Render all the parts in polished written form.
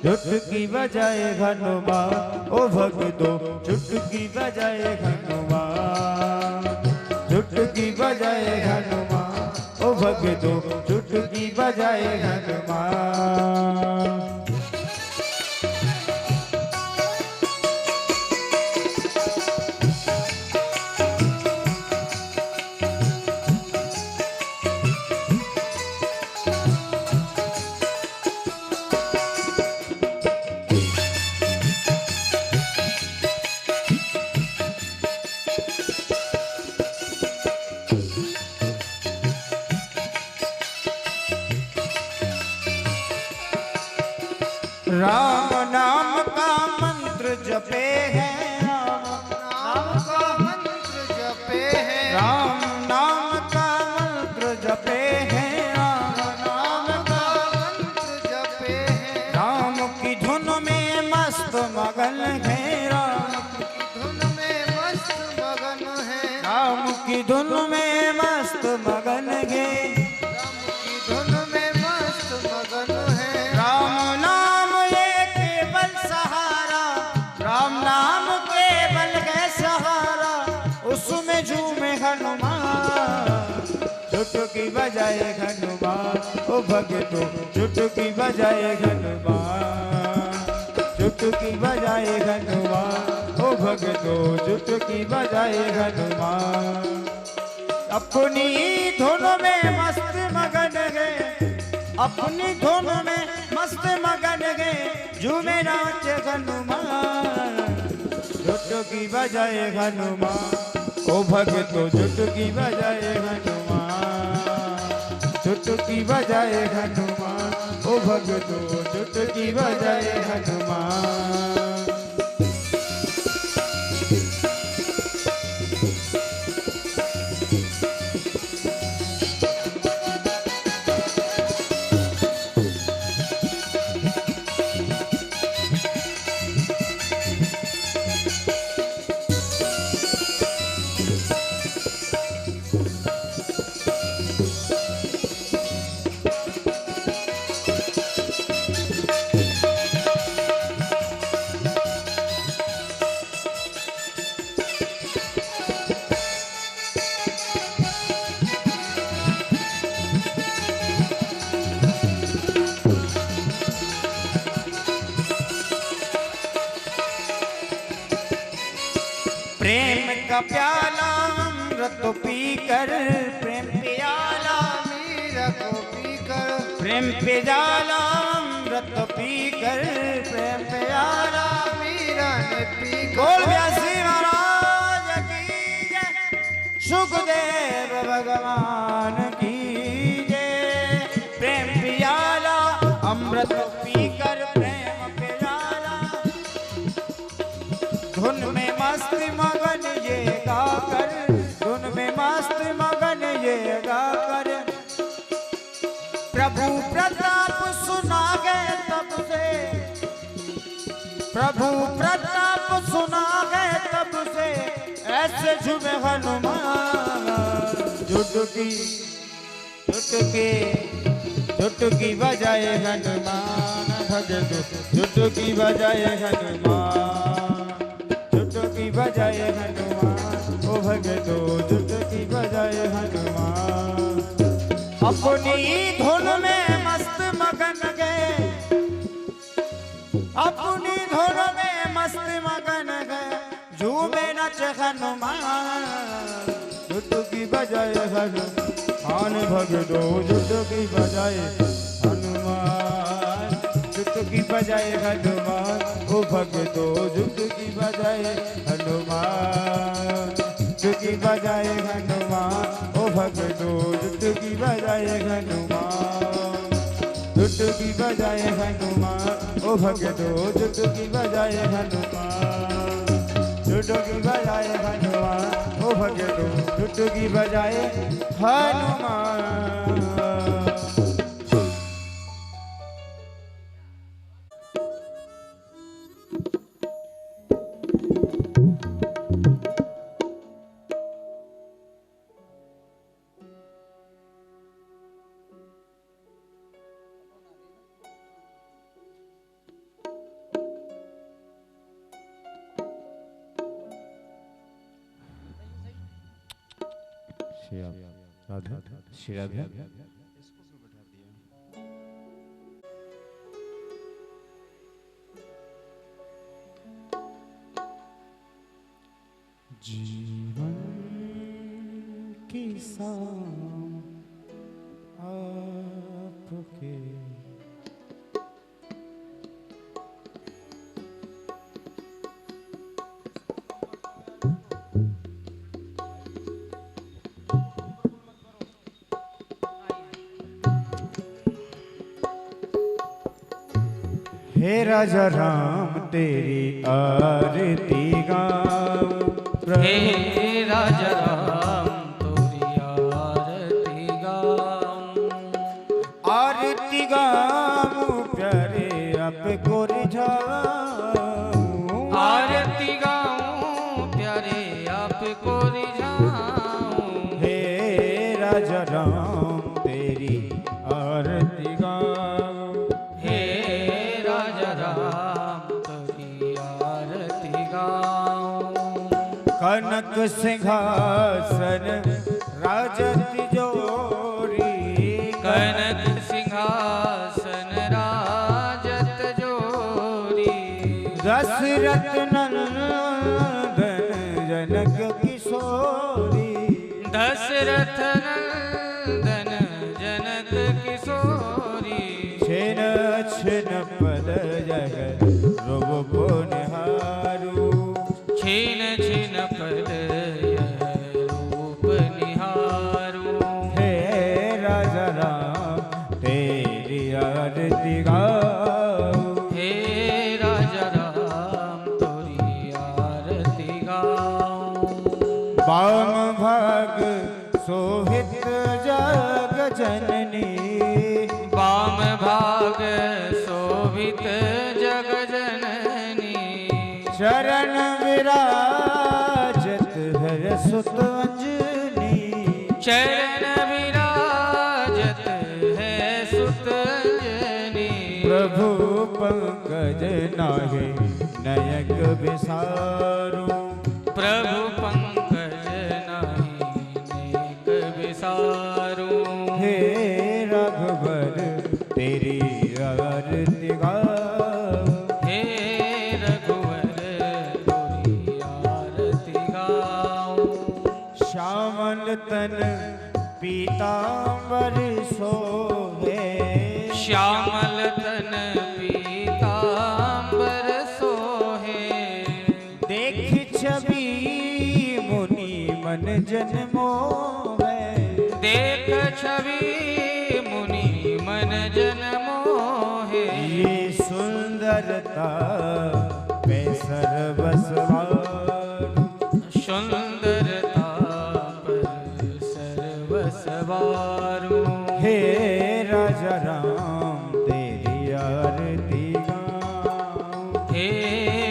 चुटकी बजाए हनुमान, ओ भगतो चुटकी बजाए हनुमान, चुटकी बजाए हनुमान, ओ भगतो चुटकी बजाए हनुमान। राम नाम का मंत्र जपे हैं, राम नाम का मंत्र जपे हैं, राम नाम का मंत्र जपे हैं, राम नाम का मंत्र जपे हैं। राम की धुन में मस्त मगन है, राम की धुन में मस्त मगन है, राम की धुन में मस्त मगन है, राम की धुन में मस्त मगन है। राम नाम राम नाम केवल है सहारा, उसमें झूमे हनुमान, चुटकी बजाए हनुमान, ओ भगतो चुटकी बजाए हनुमान, चुटकी बजाए हनुमान, ओ भगतो चुटकी बजाए हनुमान। अपनी धुन में मस्त मगन है, अपनी धुन में मस्त मगन है, झूमे नाच हनुमान, चुटकी बजाए हनुमान, ओ भगतो चुटकी बजाए हनुमान, चुटकी बजाए हनुमान, ओ भगतो चुटकी बजाए हनुमान। प्रेम का प्याला अमृत पीकर, प्रेम प्याला मीरा को पीकर, प्रेम प्याला अमृत पीकर, प्रेम प्याला मीरा ने पीकर। बोल व्यासी महाराज की जय, सुखदेव भगवान की जय। प्रेम प्याला अमृत पीकर, प्रेम प्याला धुन में मस्त मगन ये गाकर, धुन में मस्त मगन ये गाकर। प्रभु प्रताप सुना गए तब से, प्रभु प्रताप सुना गए तब से, ऐसे झूमे हनुमान, चुटकी चुटकी चुटकी बजाए हनुमान, भगतो चुटकी बजाए हनुमान, चुटकी बजाए हनुमान, ओ भगतो चुटकी बजाए हनुमान। अपनी धुन में मस्त मगन गए, अपनी धुन में मस्त मगन गए, झूमे नच हनुमान, चुटकी बजाए हनुमान, भगतो चुटकी बजाए हनुमान, चुटकी बजाए हनुमान, ओ भगतो चुटकी बजाए हनुमान, चुटकी बजाए हनुमान, ओ भगतो चुटकी बजाए हनुमान, चुटकी बजाए हनुमान, ओ भगतो चुटकी बजाए हनुमान, चुटकी बजाए हनुमान, ओ भगतो चुटकी बजाए हनुमान। राधे श्री राधे। जीवन की शाम आपके हे राजा राम तेरी आरती गाऊं। हे राजा राम तेरी आरती गाऊं। आरती गाऊं प्यारे आपको रिझाऊं। आरती गाऊं प्यारे आपको रिझाऊं। हे राजा राम तेरी आरती गाऊं। कनक सिंहासन राजत जोरी। कनक सिंहासन राजत जोरी। दशरथ नंदन जनक किशोरी। दशरथ नंदन जनक किशोरी। छिन छिन पद जगत रूप निहारू। छिन छिन पद रूप निहारू। हे राजा राम तेरी आरती गाऊं। हे राजा राम तेरी आरती गाऊं। वाम भाग सोहित जग जननी। वाम भाग शोभित जग जननी। चरण विराजत हर सुत अंजनी। चरण विराजत है सुत अंजनी। प्रभु पंकज नाहे नयक विसारू। प्रभु पंकज नाहि नेक विसारू। हे राघवर तेरी आरती गाऊं। हे रघुवर तेरी आरती गाऊं। श्यामल तन पीतांबर सोहे। श्यामल तन पीतांबर सोहे। देख छवि मुनि मन जन मोहे। देख छवि मुनि मन जन मोहे। ये सुंदरता पे सर्वस्वारू। सुंदरता पर सर्वस्वारू। हे राजा राम तेरी आरती गाऊं। हे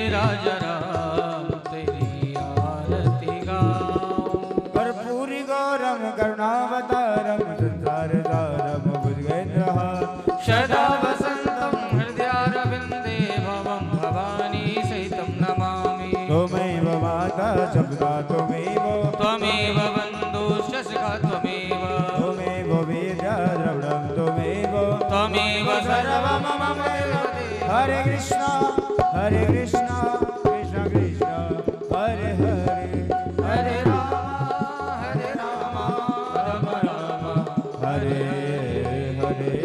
राजा राम तेरी आरती गाऊं। कर्पूरी गौरम करुणावतारम संसार सारम भुजगेन्द्रहार। सदा वसन्तं हृदयारविन्दे भवं भवानी सहितं नमामि। त्वमेव माता च पिता त्वमेव। त्वमेव बन्धुश्च सखा त्वमेव। त्वमेव वेद्या द्रविणं त्वमेव। त्वमेव सर्वं मम देवते। हरे कृष्णा कृष्ण कृष्ण हरे हरे हरे राम राम राम हरे हरे।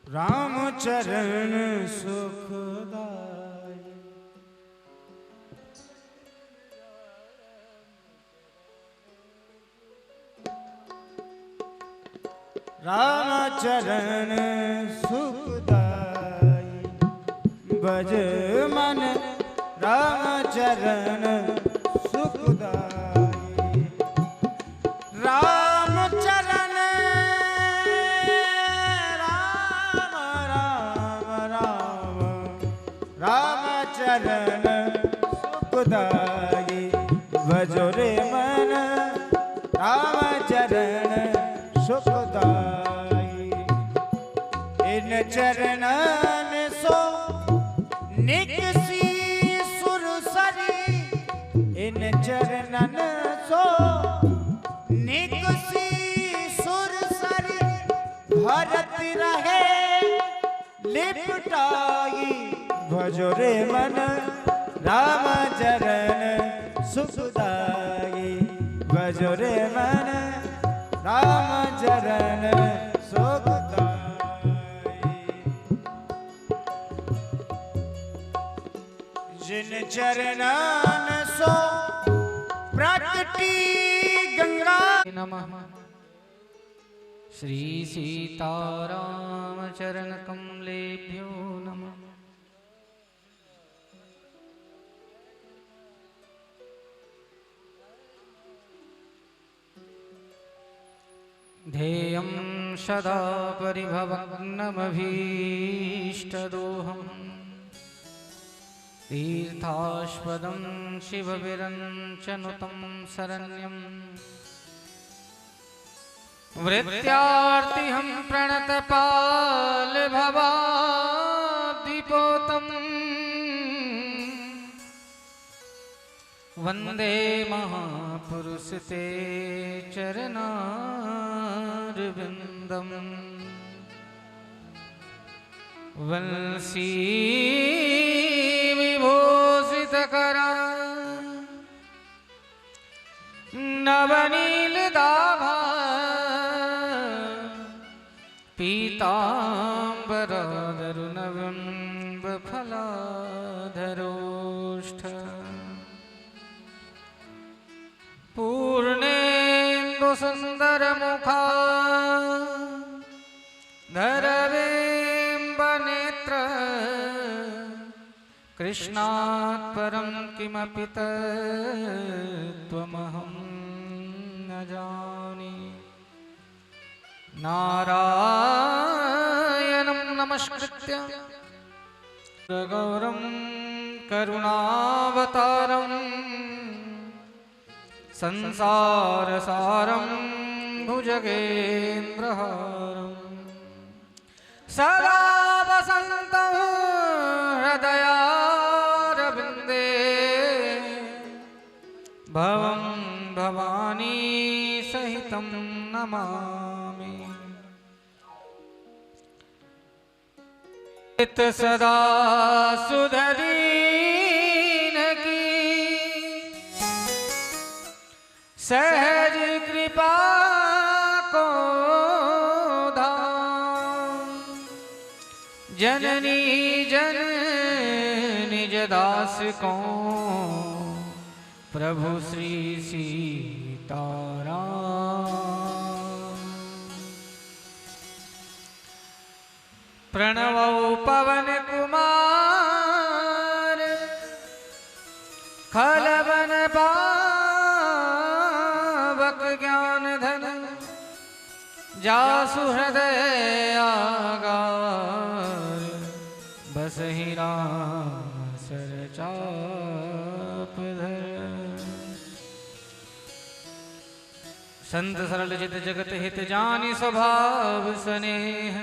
राम चरण सुखदाय। राम चरण सुखदाय। बज मन राम चरण सुखदाय। राम चरण राम राम राम चरण सुखदाई भजो रे मन राम चरण सुखदाई इन चरणन सो निकसी सुरसरी इन चरणन सो निकसी सुरसरी भरत रहे लिपटाई भजो रे मन राम चरण सुखदाई भजो रे मन राम चरण सुखदाई जिन चरणन सो प्रकटी गंगा नमः श्री सीताराम चरण कमलेभ्यो नमः ध्येयं सदा परिभवग्नमभीष्टदोहम् तीर्थास्पदं शिवविरञ्चनुतं शरण्यम् वृत्यार्तिहं प्रणतपालभवाब्धिपोतम् वन्दे महापुरुषते चरणारविन्दम् वंशी विभूषितकरा नवनीलदाभा पीताम्बरादरुणबिम्बफलाधरोष्ठ पूर्णेन्दुसुन्दरमुखा धरबिम्बनेत्र कृष्णात् परं किमपि तत्त्वमहं न जाने नारायणं नमस्कृत्य गौरं करुणावतारं संसारसारं भुजगेन्द्रहारं सदा वसन्तं हृदयारविन्दे भवं भवानी सहितं नमामि इत सदा सुधदीन की सहज कृपा को धाम जननी जन निज दास को प्रभु श्री सीताराम प्रणवौ पवन कुमार खलबन पावक ज्ञान धन जासु हृदय आगार बसहि राम सर चाप धर संत सरल जित जगत हित जानि स्वभाव स्नेह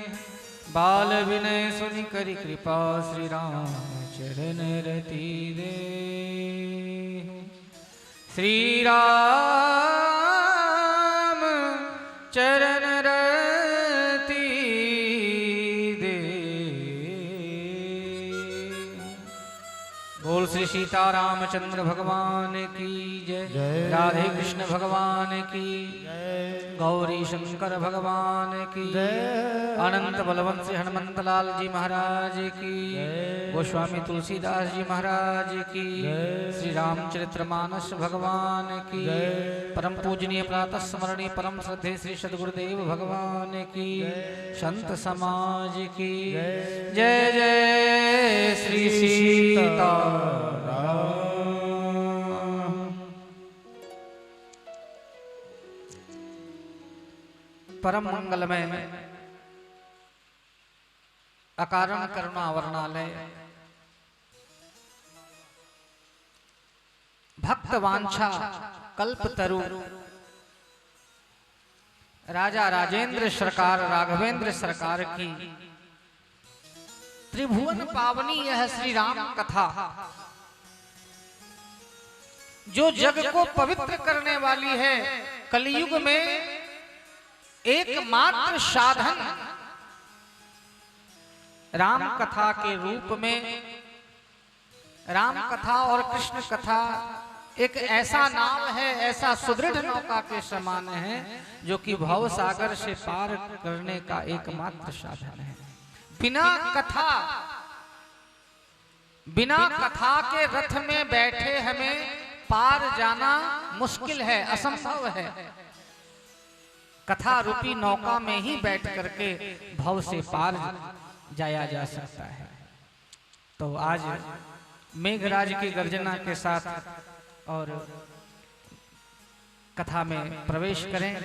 बाल विनय सुनि करि कृपा श्री राम चरण रति दे श्री राम चरण रति दे। बोल श्री सीतारामचंद्र भगवान की जय। राधे कृष्ण भगवान की गौरी शंकर भगवान की अनंत बलवंत श्री हनुमंत लाल जी महाराज की गोस्वामी तुलसीदास जी महाराज की श्री रामचरित्र मानस भगवान की परम पूजनीय प्रातः स्मरणीय परम श्रद्धे श्री सद्गुरुदेव भगवान की संत समाज की जय जय श्री सीताराम। परम मंगलमय अकारण करुणा वर्णालय भक्त वांछा कल्पतरु राजा राजेंद्र सरकार राघवेंद्र सरकार की त्रिभुवन पावनी यह श्री राम कथा जो जग को पवित्र करने वाली है। कलयुग में एकमात्र साधन राम कथा के रूप में, राम कथा और कृष्ण कथा एक ऐसा नाव है, ऐसा सुदृढ़ नौका के समान है जो कि भव सागर से पार करने का एकमात्र साधन है। बिना कथा के रथ में बैठे हमें पार जाना मुश्किल है, असंभव है। कथा रूपी नौका में ही बैठ करके भव से पार जाया जा सकता है। तो आज मेघराज की गर्जना के साथ और कथा में प्रवेश करें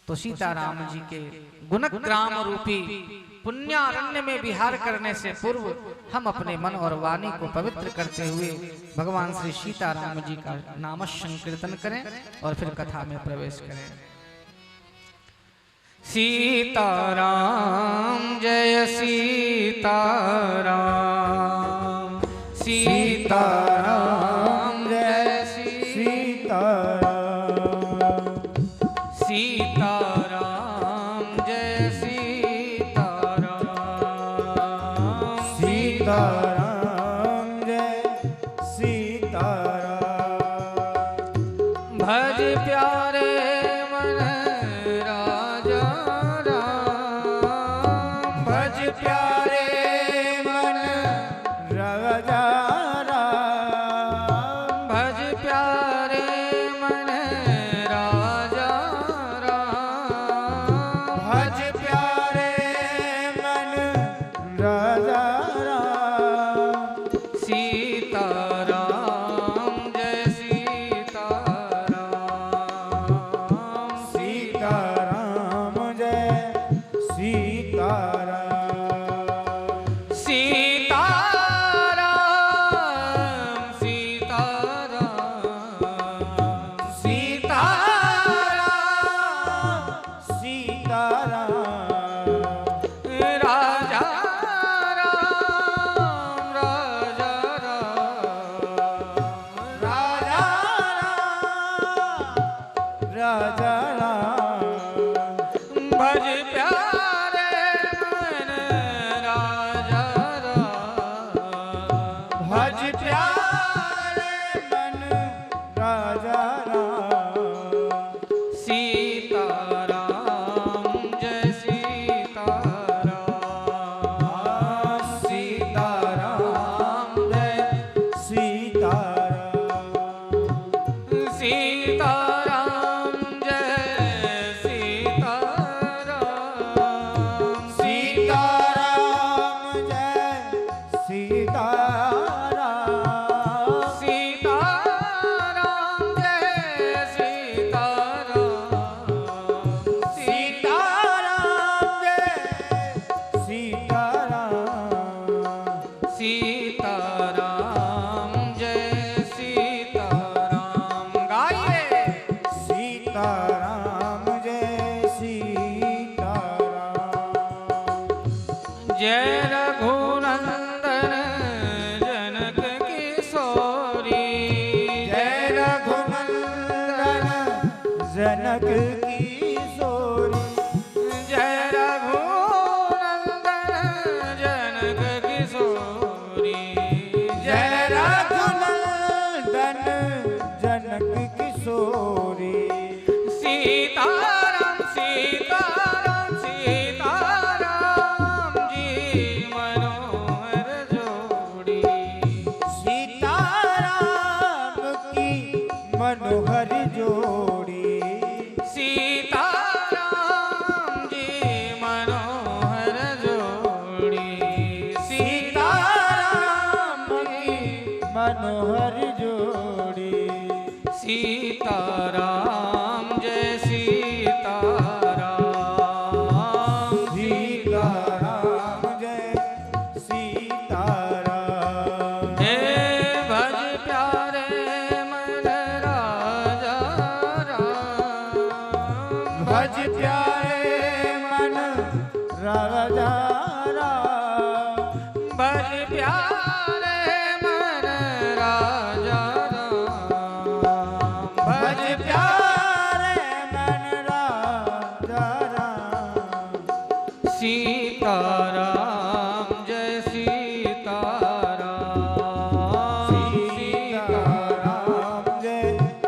तो सीताराम जी के गुणग्राम रूपी पुण्यारण्य में विहार करने से पूर्व हम अपने मन और वाणी को पवित्र करते हुए भगवान श्री सीताराम जी का नाम संकीर्तन करें और फिर कथा में प्रवेश करें। सीताराम जय सीताराम, सीताराम जय सीताराम, सीताराम जय सीताराम, सीताराम जय सीताराम। भज प्यारे मन राजा राम, भज प्यारे मन राजा राम, भज प्यारे मन राजा राम, भज प्यारे मन राजा राम। सीताराम जय सीताराम, सीताराम जय सीताराम। सीताराम सीताराम, सीताराम सीताराम। राजा राम राजा राम, राजा राम राजा राम। भज प्यारे मन राजा राम, भज प्यारे मन राजा राम। सीताराम जय सीताराम, सीताराम जय सीताराम। सीताराम जय सीताराम, सीताराम जय सीताराम। सीताराम जय सीताराम, सीताराम जय सीताराम। सीताराम जय सीताराम। गाइए सीताराम जय सीताराम। जय रघुनंदन जनक किशोरी, जय रघुनंदन जनक की सोरी। जय रघुनंदन जनक किशोरी, जय रघुनंदन जनक की सोरी। सीताराम सीताराम सीताराम जी मनोहर जोड़ी, सीताराम की मनोहर जोड़ी। सीताराम जी मनोहर जोड़ी, सीताराम की मनोहर जोड़ी। सीताराम जय सीताराम, सीताराम जय सीताराम। हे भज प्यारे मन प्यारे मन राजा राम, भज प्यारे मन राजा राम। सीताराम जय सीताराम, सीताराम जय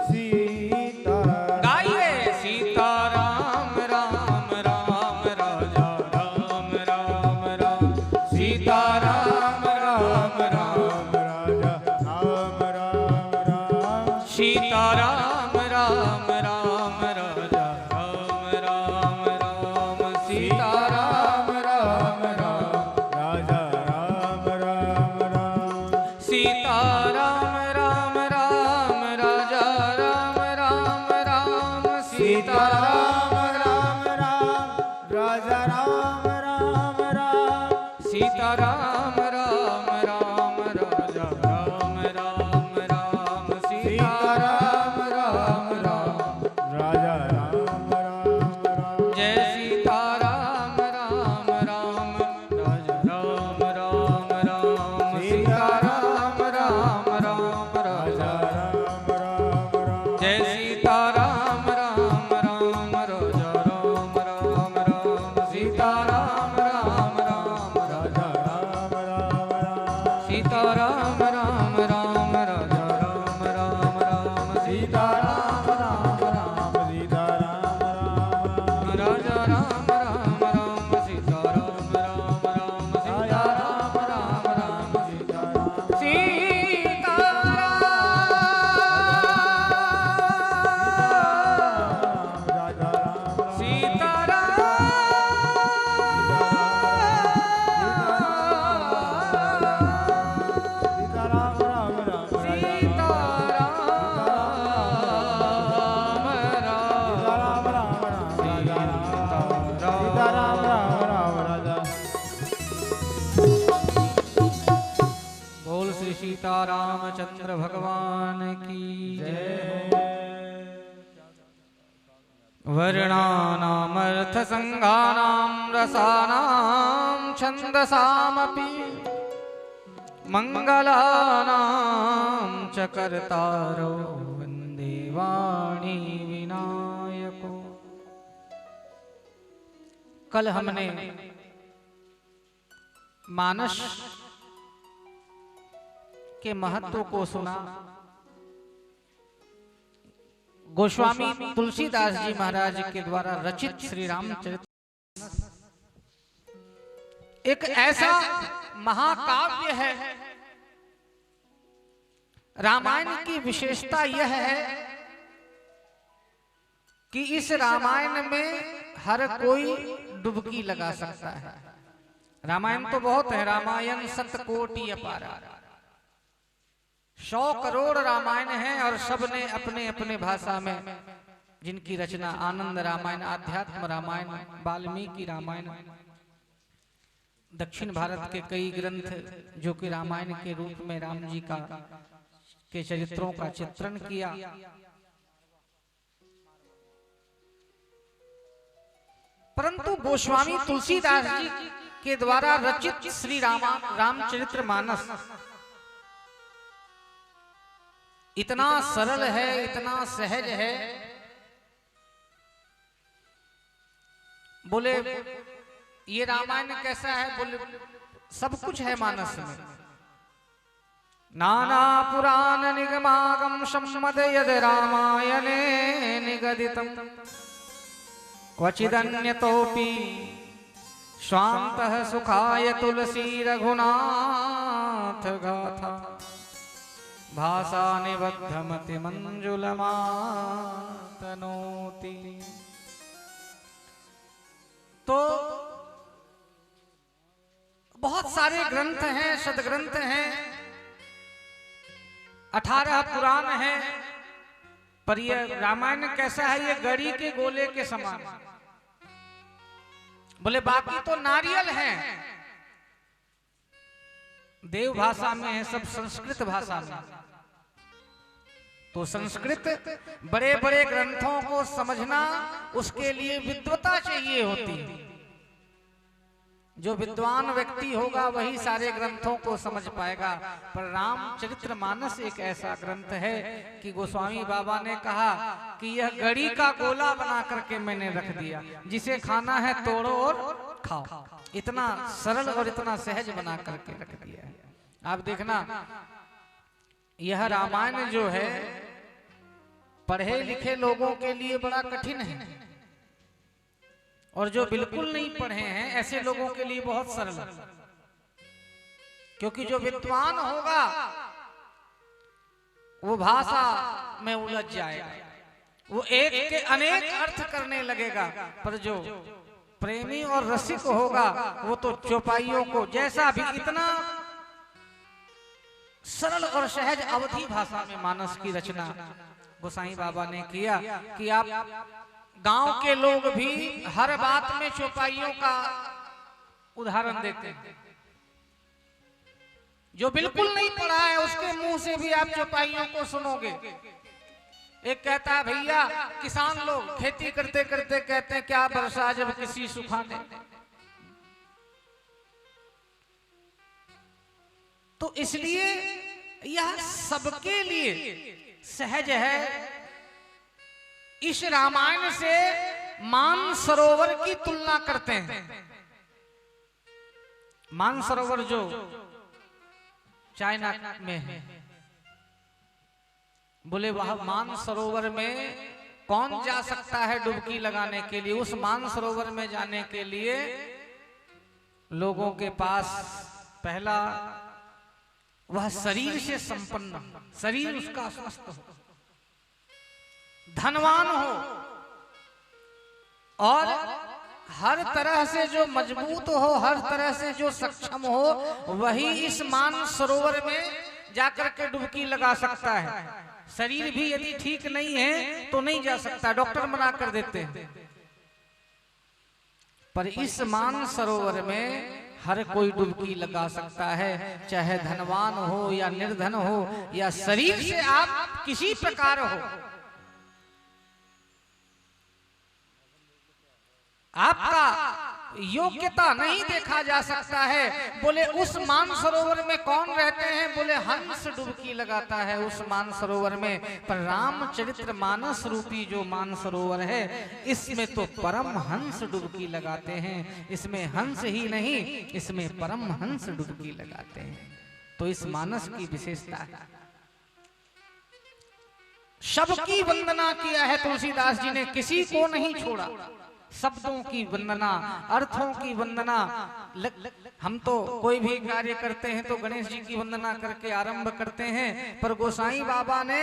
सीताराम। गाइए सीताराम राम राम राजा राम राम राम, सीताराम राम राम राजा राम राम राम। सीताराम राम राम राजा राम राम राम, सीताराम राम राम राजा राम राम राम। सीताराम राम राम राजा राम राम राम, सीताराम राम राम राजा राम राम राम। सीताराम राम राम राजा राम राम राम, सीताराम राम राम राजा राम राम राम। जय सीताराम राम राम राजा राम राम राम, सीताराम राम राम राजा राम राम राम। जय सीताराम राम राम राजा राम राम राम, सीताराम राम राम राजा राम राम राम। सीताराम राम राम राजा राम राम राम, सीताराम राम राम सीताराम राम राम। राजा राम राम राम, सीताराम राम राम, सीताराम राम राम, सीताराम राजा राम। सीताराम राम राम। सीताराम राम राम राजा राम। सीताराम राम राम राजा। बोल श्री सीतारामचंद्र भगवान की जय। वर्णानामर्थ संगानां रसानां छन्दसामपि मंगलानां च कर्तारो वन्दे वाणी विनायको। कल हमने मानस के महत्व को सुना। गोस्वामी तुलसीदास जी महाराज के द्वारा रचित श्री रामचरित एक ऐसा महाकाव्य है। रामायण की विशेषता यह है कि इस रामायण में हर कोई डुबकी लगा सकता है। रामायण तो बहुत है, रामायण सतकोटि अपारा, 100 करोड़ रामायण हैं और सब ने अपने अपने भाषा में जिनकी रचना आनंद रामायण, आध्यात्म रामायण, वाल्मीकि रामायण, दक्षिण भारत के कई ग्रंथ जो कि रामायण के रूप में राम जी का के चरित्रों का चित्रण किया। परंतु गोस्वामी तुलसीदास जी के द्वारा रचित श्री रामचरितमानस इतना सरल है, इतना सहज है। बोले ये रामायण कैसा है? बोले सब कुछ है मानस में। नाना पुराण निगमागम सम्मद यद रामायणे निगदितम क्वचिदन्यतोपि स्वान्तः सुखाय तुलसी रघुनाथ गाथा भाषा निबद्धमति मंजुलमातनोति। तो बहुत सारे ग्रंथ हैं, सदग्रंथ हैं, 18 पुराण हैं, पर ये रामायण कैसा है? ये गड़ी के गोले के समान। बोले बाकी तो नारियल हैं, देव भाषा में है, सब संस्कृत भाषा में। तो संस्कृत बड़े बड़े ग्रंथों को समझना, उसके लिए विद्वता चाहिए होती है। जो विद्वान व्यक्ति होगा वही सारे ग्रंथों को समझ पाएगा। पर रामचरितमानस एक ऐसा ग्रंथ है कि गोस्वामी बाबा ने कहा कि यह गड़ी का गोला बना करके मैंने रख दिया, जिसे खाना है तोड़ो और खाओ। इतना सरल और इतना सहज बना करके रख दिया है। आप देखना, यह रामायण जो है पढ़े लिखे लोगों के लिए बड़ा कठिन है, और जो बिल्कुल नहीं पढ़े हैं ऐसे लोगों के लिए बहुत सरल है। क्योंकि जो विद्वान होगा वो भाषा में उलझ जाएगा, वो एक के अनेक अर्थ करने लगेगा। पर जो प्रेमी और रसिक होगा वो तो चौपाइयों को जैसा भी इतना सरल और सहज अवधि भाषा में मानस की रचना गोसाई बाबा ने किया कि आप गांव के लोग भी हर बात में चौपाइयों का उदाहरण देते हैं। जो बिल्कुल नहीं पढ़ा है उसके मुंह से भी आप चौपाइयों को सुनोगे। एक कहता है, भैया किसान लोग खेती करते करते कहते हैं क्या वर्षा जब किसी सुखाने। तो इसलिए यह सबके लिए सहज है। इस रामायण से मानसरोवर की तुलना करते हैं। मानसरोवर जो चाइना में है, बोले वह मानसरोवर में कौन जा सकता है डुबकी लगाने के लिए। उस मानसरोवर में जाने के लिए लोगों के पास पहला वह शरीर से संपन्न, शरीर उसका स्वस्थ हो, धनवान हो, और हर तरह से जो मजबूत हो, हर तरह से जो सक्षम हो, वही इस मानसरोवर में जाकर के डुबकी लगा सकता है। शरीर भी यदि ठीक नहीं है तो नहीं जा सकता, डॉक्टर मना कर देते हैं। पर इस मानसरोवर में हर कोई डुबकी लगा सकता है, चाहे धनवान हो या निर्धन हो या शरीर से आप किसी प्रकार हो। आपका योग्यता नहीं देखा जा सकता है। बोले उस मानसरोवर में कौन रहते हैं, बोले हंस डुबकी लगाता है उस मानसरोवर में। पर रामचरितमानस रूपी जो मानसरोवर है इसमें तो परम हंस डुबकी लगाते हैं। इसमें हंस ही नहीं, इसमें परम हंस डुबकी लगाते हैं। तो इस मानस की विशेषता है। सबकी वंदना किया है तुलसीदास जी ने, किसी को नहीं छोड़ा। शब्दों की वंदना, अर्थों की वंदना। हम तो कोई भी कार्य करते हैं तो गणेश जी की वंदना करके आरंभ करते हैं, पर गोसाई बाबा ने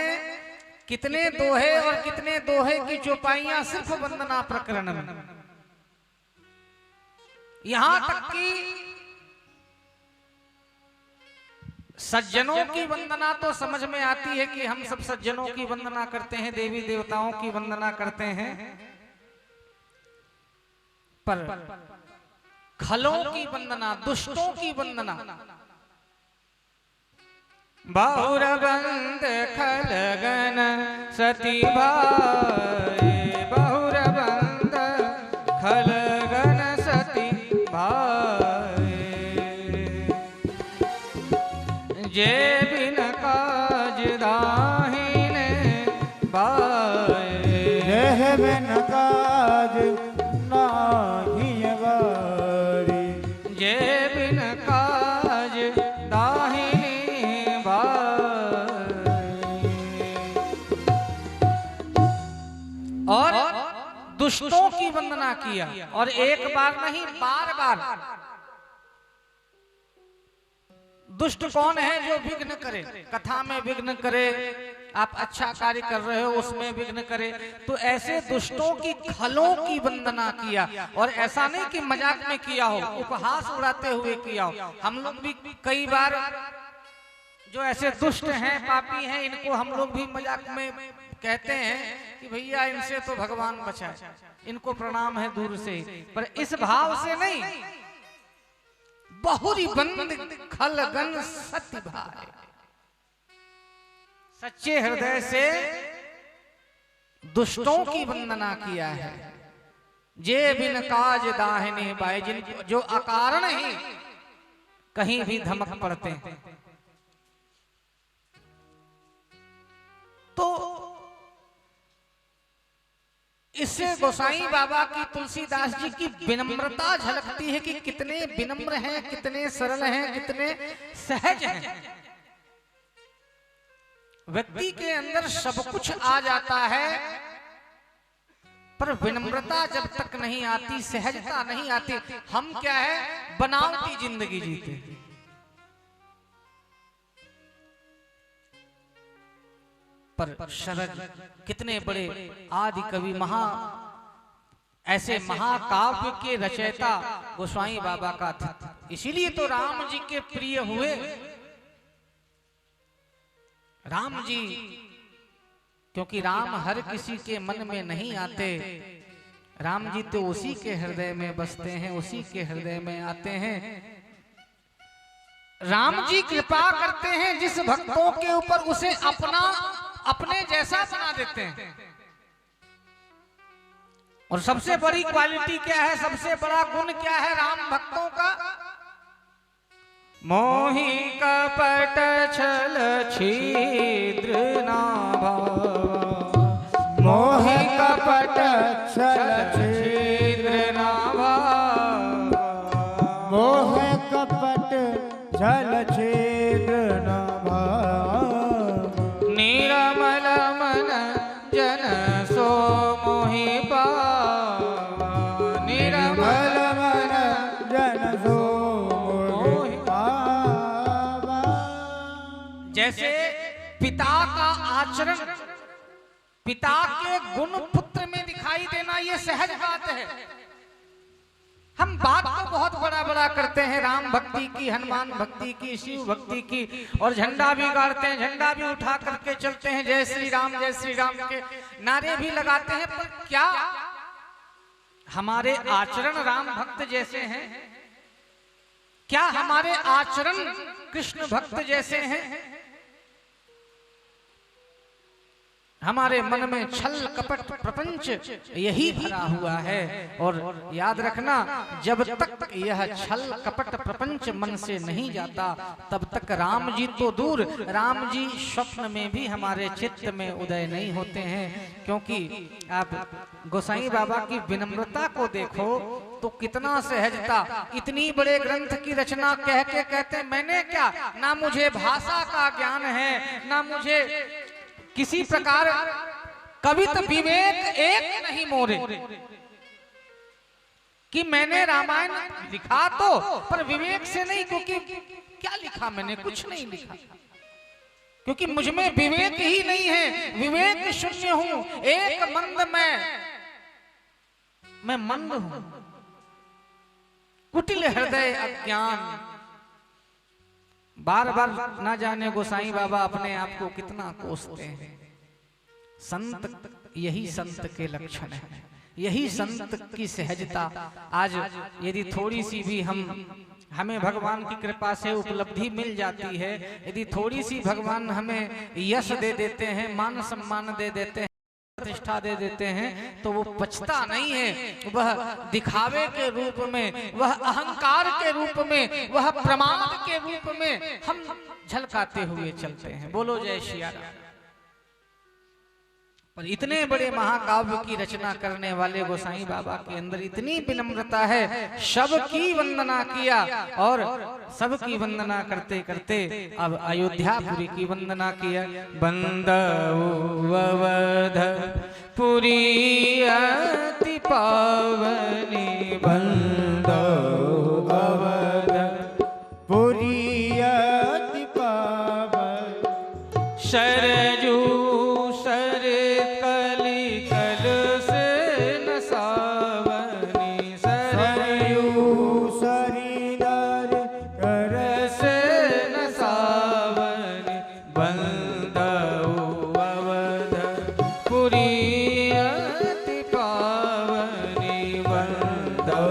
कितने दोहे और कितने दोहे की चौपाइयां सिर्फ वंदना प्रकरण में। यहां तक कि सज्जनों की वंदना तो समझ में आती है कि हम सब सज्जनों की वंदना करते हैं, देवी देवताओं की वंदना करते हैं। पर खलों की वंदना, दुष्टों की वंदना, बहुर बंद खलगन सती भाई, बहुर बंद खलगन सती भाई, जे बिन काज दाहिने बाए, जे बिन काज जे बिन काज दाहिनी बाई। और दुष्टों की वंदना किया, और एक बार नहीं बार बार। दुष्ट कौन है जो विघ्न करे, कथा में विघ्न करे, आप अच्छा कार्य कर रहे हो उसमें विघ्न करे। तो ऐसे दुष्टों की खलों की वंदना किया, और ऐसा नहीं कि मजाक में किया हो, उपहास उड़ाते हुए किया हो। हम लोग भी कई बार जो ऐसे दुष्ट हैं, पापी हैं, इनको हम लोग भी मजाक में कहते हैं कि भैया इनसे तो भगवान बचाए, इनको प्रणाम है दूर से। पर इस भाव से नहीं, बहुरी बंद खलगन सत्य भाई, सच्चे हृदय से दुष्टों की वंदना किया है। जे बिन काज दाहिने बाएं, जिनको जो अकारण ही कहीं भी धमक पड़ते हैं। तो इससे गोसाई बाबा की, तुलसीदास जी की विनम्रता झलकती है कि कितने विनम्र हैं, कितने सरल हैं, कितने सहज हैं। व्यक्ति के अंदर सब कुछ आ जाता है, पर विनम्रता जब तक नहीं आती, सहजता नहीं आती, हम क्या है, बनावटी जिंदगी जीते। पर शरद कितने बड़े आदि कवि, ऐसे महाकाव्य के रचयिता गोसाई बाबा का था। इसीलिए तो राम जी के प्रिय हुए। राम जी, क्योंकि राम हर किसी के मन में नहीं आते, राम जी तो उसी के हृदय में बसते हैं, उसी के हृदय में आते हैं। राम जी कृपा करते हैं जिस भक्तों के ऊपर, उसे अपने जैसा बना देते हैं। और सबसे बड़ी क्वालिटी क्या है, सबसे बड़ा गुण क्या है राम भक्तों का? मोहि कपट छल छिद्र ना भावा, मोहि कपट छल छिद्र ना भावा, मोहि कपट छल छिद्र ना भावा, निर्मल मन जन सो मोहि पावा, निर्मल मन जन सो मोहि पावा। जैसे पिता का आचरण, पिता के गुण पुत्र में दिखाई देना, ये सहज बात है। हम बात तो बहुत बड़ा बड़ा करते हैं, राम भक्ति की, हनुमान भक्ति की, शिव भक्ति की, और झंडा भी गाड़ते हैं, झंडा भी उठा करके चलते हैं, जय श्री राम के नारे भी लगाते हैं। पर क्या हमारे आचरण राम भक्त जैसे हैं? क्या हमारे आचरण कृष्ण भक्त जैसे हैं? हमारे मन में छल कपट प्रपंच यही भरा हुआ है। और याद रखना, जब तक यह छल कपट प्रपंच मन से नहीं जाता, तब तक राम जी तो दूर, राम जी स्वप्न में भी हमारे चित्त में उदय नहीं होते हैं। क्योंकि आप गोसाई बाबा की विनम्रता को देखो तो कितना सहजता। इतनी बड़े ग्रंथ की रचना कह के कहते मैंने क्या, ना मुझे भाषा का ज्ञान है, ना मुझे किसी प्रकार कवित विवेक एक नहीं मोरे, कि मैंने रामायण लिखा तो पर विवेक से नहीं। क्योंकि क्या लिखा मैंने, कुछ नहीं लिखा, क्योंकि मुझ में विवेक ही नहीं है, विवेक शून्य हूं, एक मंद मैं मंद हूं, कुटिल हृदय अज्ञान। बार बार ना जाने गोसाई बाबा अपने आप को कितना कोसते हैं। संत, यही संत के लक्षण है, यही संत की सहजता। आज यदि थोड़ी सी भी हमें भगवान की कृपा से उपलब्धि मिल जाती है, यदि थोड़ी सी भगवान हमें यश दे देते हैं, मान सम्मान दे देते हैं, प्रतिष्ठा दे देते हैं, तो वो पछता नहीं है। वह दिखावे के रूप में, वह अहंकार के रूप में, वह प्रमाद के रूप में हम झलकाते हुए चलते हैं। बोलो जय श्री राम। पर इतने बड़े महाकाव्य की रचना करने वाले गोसाई बाबा के अंदर इतनी विनम्रता है। सबकी वंदना किया, और सबकी वंदना करते करते अब अयोध्यापुरी की वंदना किया। बंदौ अवध पुरी अति पावनी, बंदौ अवध पुरी अति पावन, सरजू सर कली कल से न सावनी, सरयू सरिदर कर से न सावनी, बंदौ अवध पुरी अति पावनी, बंदौ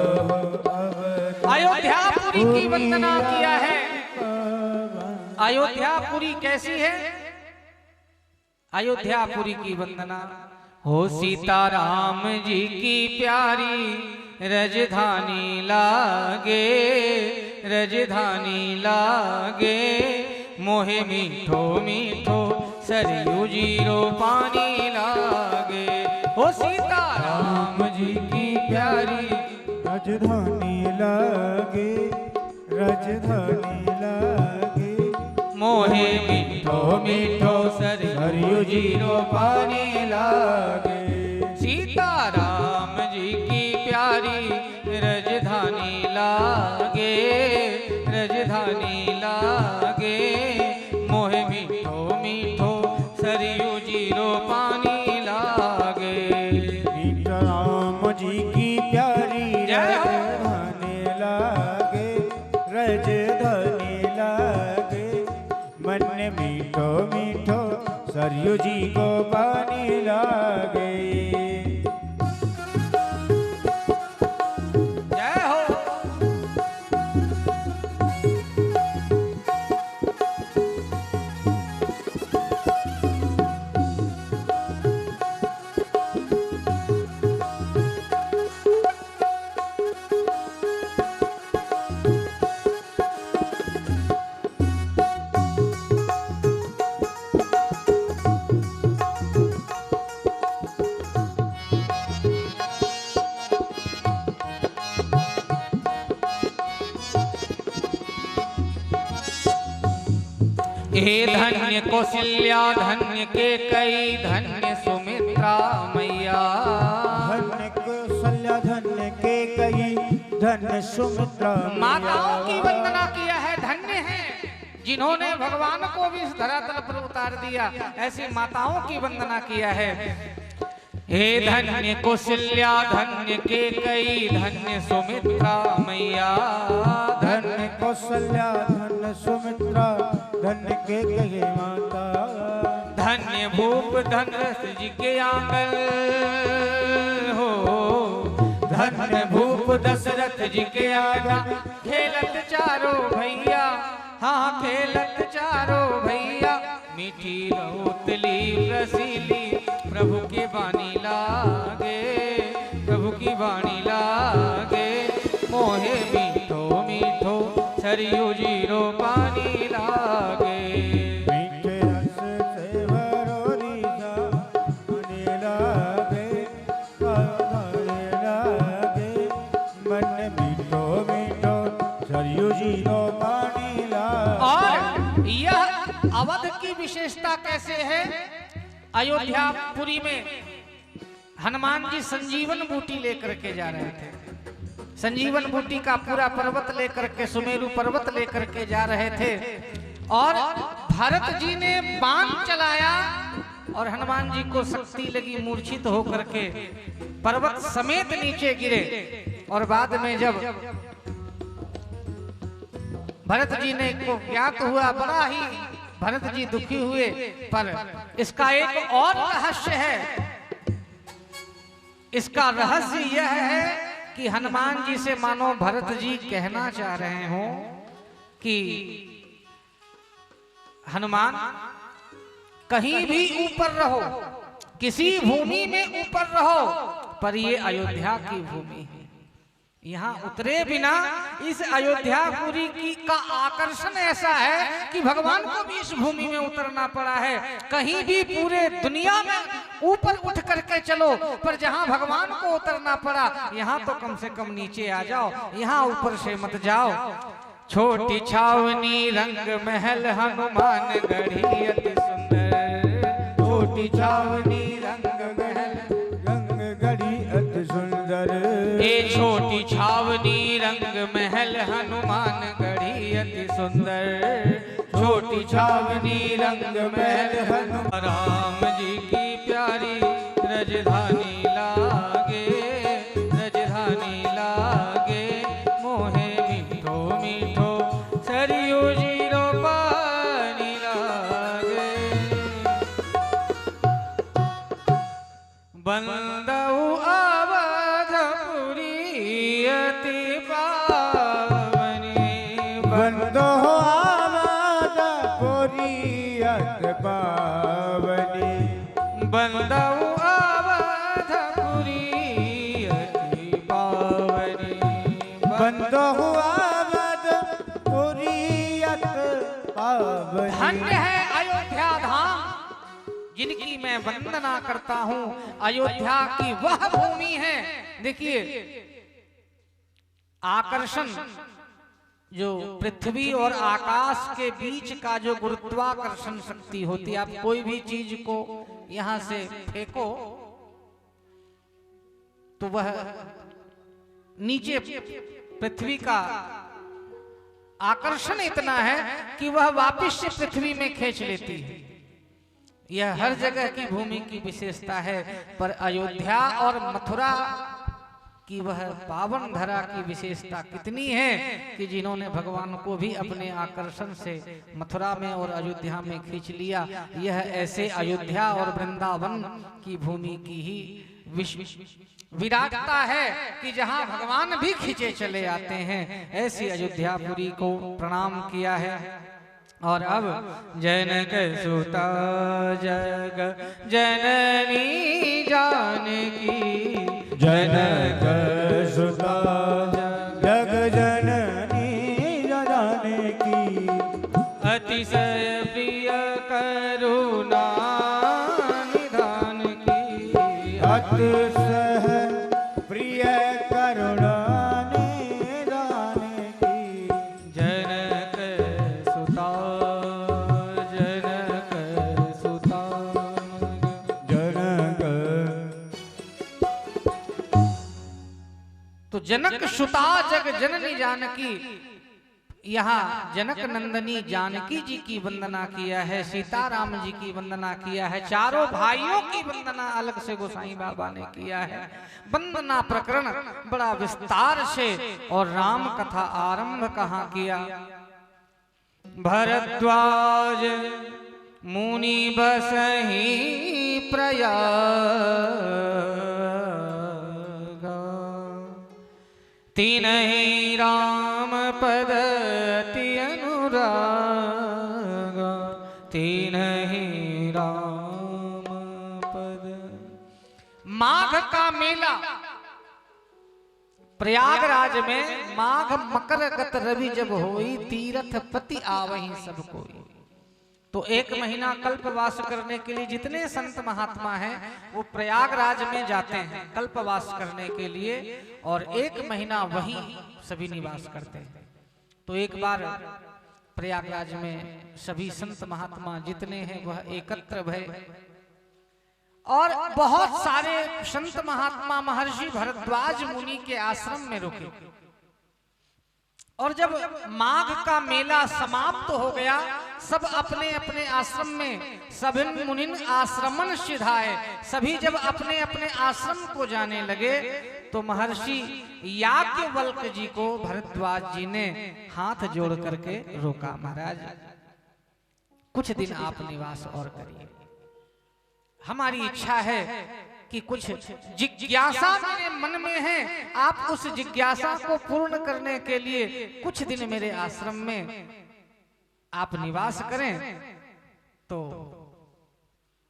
अवध। अयोध्यापुरी की वंदना किया है। अयोध्यापुरी कैसी है? अयोध्यापुरी की वंदना हो सीताराम जी की प्यारी रजधानी लागे, रजधानी लागे, मोहे मीठो मीठो सरयू जीरो पानी लागे। हो सीताराम जी की प्यारी राजधानी लागे, राजधानी लागे, मोहे मीठो मीठो सरयू जीरो पानी लागे। सीताराम जी की प्यारी रजधानी लागे, रजधानी लागे, मोहे मीठो मीठो सरयू जीरो पानी लागे। सीताराम जी की प्यारी राजधानी लागे, राजधानी लागे, मन मीठो मीठो सरयू जी को पानी लागे। जय हो। हे धन्य कौशल्या, धन्य केकई, धन्य सुमित्रा मैया। धन्य कौशल्या, धन्य केकई, धन्य सुमित्रा। माताओं की वंदना किया है, धन्य है जिन्होंने भगवान को भी इस धरातल पर उतार दिया। ऐसी माताओं की वंदना किया है। हे धन्य कौशल्या, धन्य केकई, धन्य सुमित्रा मैया। धन्य कौशल्या, धन्य सुमित्रा, धन्य केकई माता। धन्य भूप धनरथ जी के आंगन हो, धन्य भूप दशरथ जी के आंगन। खेलत चारो भैया, हाँ खेलत चारो भैया, मीठी रौतली रसीली, प्रभु की वाणी लागे, प्रभु की वाणी लागे, मोहे मीठो मीठो सरयू जीरो पानी लागे। मीठे रस से भरो रीसा पानी लागे, पानी लागे, मन मीठो मीठो सरयू जीरो पानी लागे। और यह अवध की विशेषता कैसे है? अयोध्यापुरी में हनुमान जी संजीवन बूटी लेकर के जा रहे थे। संजीवन बूटी का पूरा पर्वत लेकर के, सुमेरु पर्वत लेकर के जा रहे थे, और भरत जी ने बाण चलाया और हनुमान जी को शक्ति लगी, मूर्छित होकर के पर्वत समेत नीचे गिरे। और बाद में जब भरत जी ने को ज्ञात हुआ, बड़ा ही भरत जी दुखी हुए। पर इसका एक और रहस्य है। इसका रहस्य यह है कि हनुमान जी से मानो भरत जी कहना चाह रहे हो कि हनुमान कहीं भी ऊपर रहो, किसी भूमि में ऊपर रहो, पर ये अयोध्या की भूमि है। यहाँ उतरे बिना इस अयोध्यापुरी की का आकर्षण ऐसा है कि भगवान को भी इस भूमि में उतरना पड़ा है। कहीं भी पूरे दुनिया में ऊपर उठ करके चलो, पर जहाँ भगवान को उतरना पड़ा, यहाँ तो कम से कम नीचे आ जाओ, यहाँ ऊपर से मत जाओ। छोटी छावनी रंग महल हनुमान गढ़ी अति सुंदर, छोटी छावनी रंग महल रंग गढ़ी अति सुंदर। ए छोटी छावनी रंग महल हनुमान गढ़ी अति सुंदर, छोटी छावनी रंग महल हनुमान। राम जी की प्यारी रजधानी लागे, रजधानी लागे, मोहे मीठो मीठो सरयू जीरो पानी लागे। बंदऊ अवधपुरी अति पावनी, बंदो अवधपुरी अति पावनी, बंदऊ अवधपुरी धन्य है अयोध्या धाम जिनकी मैं वंदना करता हूं। अयोध्या की वह भूमि है, देखिए आकर्षण जो पृथ्वी और आकाश के बीच का जो गुरुत्वाकर्षण शक्ति होती है, आप कोई भी चीज को यहां से फेंको तो वह नीचे पृथ्वी का आकर्षण इतना है कि वह वापस से पृथ्वी में खींच लेती है। यह हर जगह की भूमि की विशेषता है, पर अयोध्या और मथुरा कि वह पावन धरा की विशेषता कितनी है कि जिन्होंने भगवान को भी अपने आकर्षण से मथुरा में और अयोध्या में खींच लिया। यह ऐसे अयोध्या और वृंदावन की भूमि की ही विराटता है कि जहां भगवान भी खींचे चले आते हैं। ऐसी अयोध्यापुरी को प्रणाम किया है। और अब जनक सुता जग जननी जानकी, जनक सुता जग जननी जानकी, अतिशय प्रिय करुणा निधान की, अतिशय प्रिय करुणा निधान की। जनक सुता जनक सुता जनक तो जनक सुता जग जननी जानकी, यहाँ जनक नंदनी जानकी जी की वंदना किया है, सीताराम जी की वंदना किया है, चारों भाइयों की वंदना अलग से गोसाई बाबा ने किया है। वंदना प्रकरण बड़ा विस्तार से और राम कथा आरंभ कहाँ किया। भरद्वाज मुनि बसहि प्रयाग, तिन्हि राम पद अति अनुराग, तिन्हि राम पद। माघ का मेला प्रयागराज में, माघ मकर गत रवि जब होई, तीरथ पति आवहि सब कोई। तो एक महीना कल्पवास करने के लिए जितने संत महात्मा हैं वो प्रयागराज में जाते हैं कल्पवास करने के लिए, और एक महीना वहीं सभी निवास करते हैं। तो एक बार प्रयागराज में सभी संत महात्मा जितने हैं वह एकत्र भय, और बहुत सारे संत महात्मा महर्षि भरद्वाज मुनि के आश्रम में रुके। और जब माघ का मेला समाप्त हो गया, सब अपने अपने आश्रम में, सभिन मुनिन आश्रमन सिधाए, सभी जब अपने अपने आश्रम को जाने लगे तो महर्षि याज्ञवल्क जी को भरद्वाज जी ने हाथ जोड़ करके रोका, महाराज कुछ दिन आप निवास और करिए, हमारी इच्छा है कि कुछ जिज्ञासा मेरे मन में है, आप उस जिज्ञासा को पूर्ण करने के लिए कुछ दिन मेरे आश्रम में आप निवास करें। तो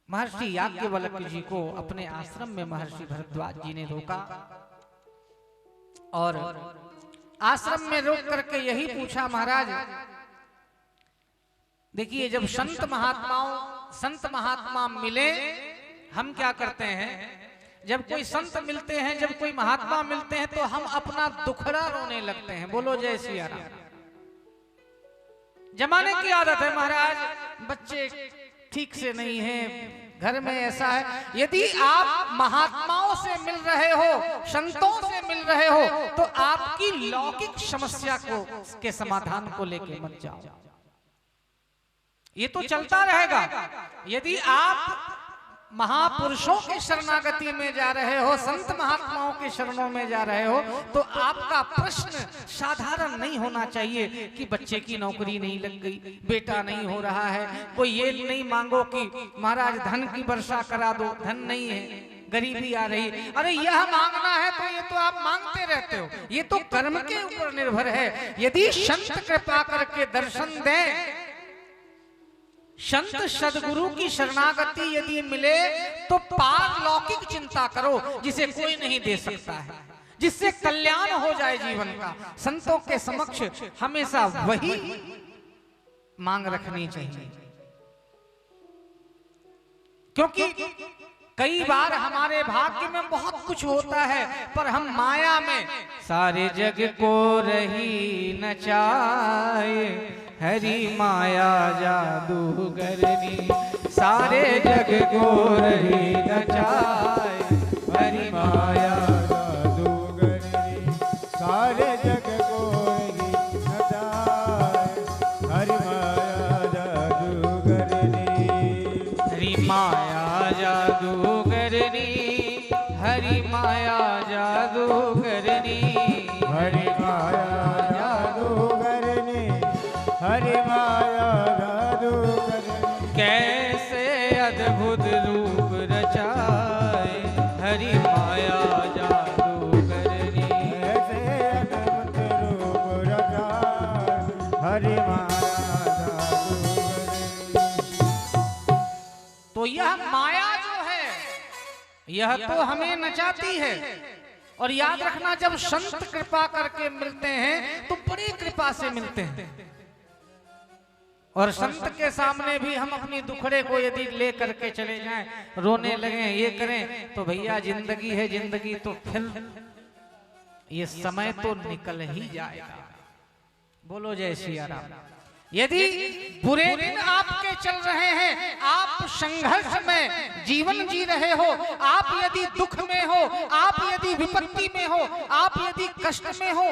महर्षि याज्ञवल्क्य जी को अपने आश्रम में महर्षि भरद्वाज जी ने रोका, और आश्रम में रोक करके यही पूछा, महाराज देखिए जब संत महात्मा मिले, हम क्या करते हैं, जब कोई संत मिलते हैं, जब कोई महात्मा मिलते हैं तो हम अपना दुखड़ा रोने लगते हैं। बोलो जय सिया राम। जमाने की आदत है महाराज, बच्चे ठीक से नहीं हैं, घर में ऐसा है। यदि आप महात्माओं से मिल रहे हो, संतों से मिल रहे हो, तो आपकी लौकिक समस्या को के समाधान को लेके मत जाओ, ये तो चलता रहेगा। यदि आप महापुरुषों की शरणागति में जा रहे हो, संत महात्माओं के शरणों में जा रहे हो, तो आपका प्रश्न साधारण नहीं होना चाहिए कि बच्चे की नौकरी नहीं लग गई, बेटा नहीं हो रहा है। कोई ये नहीं मांगो कि महाराज धन की वर्षा करा दो, धन नहीं है, गरीबी आ रही, अरे यह मांगना है तो ये तो आप मांगते रहते हो, ये तो कर्म के ऊपर निर्भर है। यदि संत कृपा करके दर्शन दें, संत सदगुरु की शरणागति यदि मिले, तो पारलौकिक चिंता करो जिसे कोई नहीं दे सकता है, जिससे कल्याण हो जाए जीवन का। संतों के समक्ष हमेशा वही मांग रखनी चाहिए, क्योंकि कई बार हमारे भाग्य में बहुत कुछ होता है पर हम माया में सारे जग को रही नचाए, हरि माया जादूगरनी सारे जग को रही नचाए, हरि माया जादूगरनी सारे जग को रही नचाए, हरि माया जादूगरनी हरि माया जादूगरनी, हरि माया जादूगरनी, हरि माया जादूगरनी, हरि माया जादूगरनी कैसे अद्भुत रूप रचाए, हरि माया जादूगरनी ऐसे अद्भुत रूप रचाए, हरि माया जादूगरनी। तो यह माया जो है यह तो हमें नचाती है। और याद रखना, जब संत कृपा करके मिलते हैं तो बड़ी कृपा से मिलते हैं, और संत के सामने भी हम अपनी दुखड़े को यदि ले करके चले जाएं, रोने लगे, ये करें, तो भैया जिंदगी है, जिंदगी तो फिर ये समय तो निकल ही जाएगा। बोलो जय सिया राम। यदि बुरे दिन आपके चल रहे हैं, आप संघर्ष में जीवन जी रहे हो, आप यदि दुख में हो, आप यदि विपत्ति में हो, आप यदि कष्ट में हो,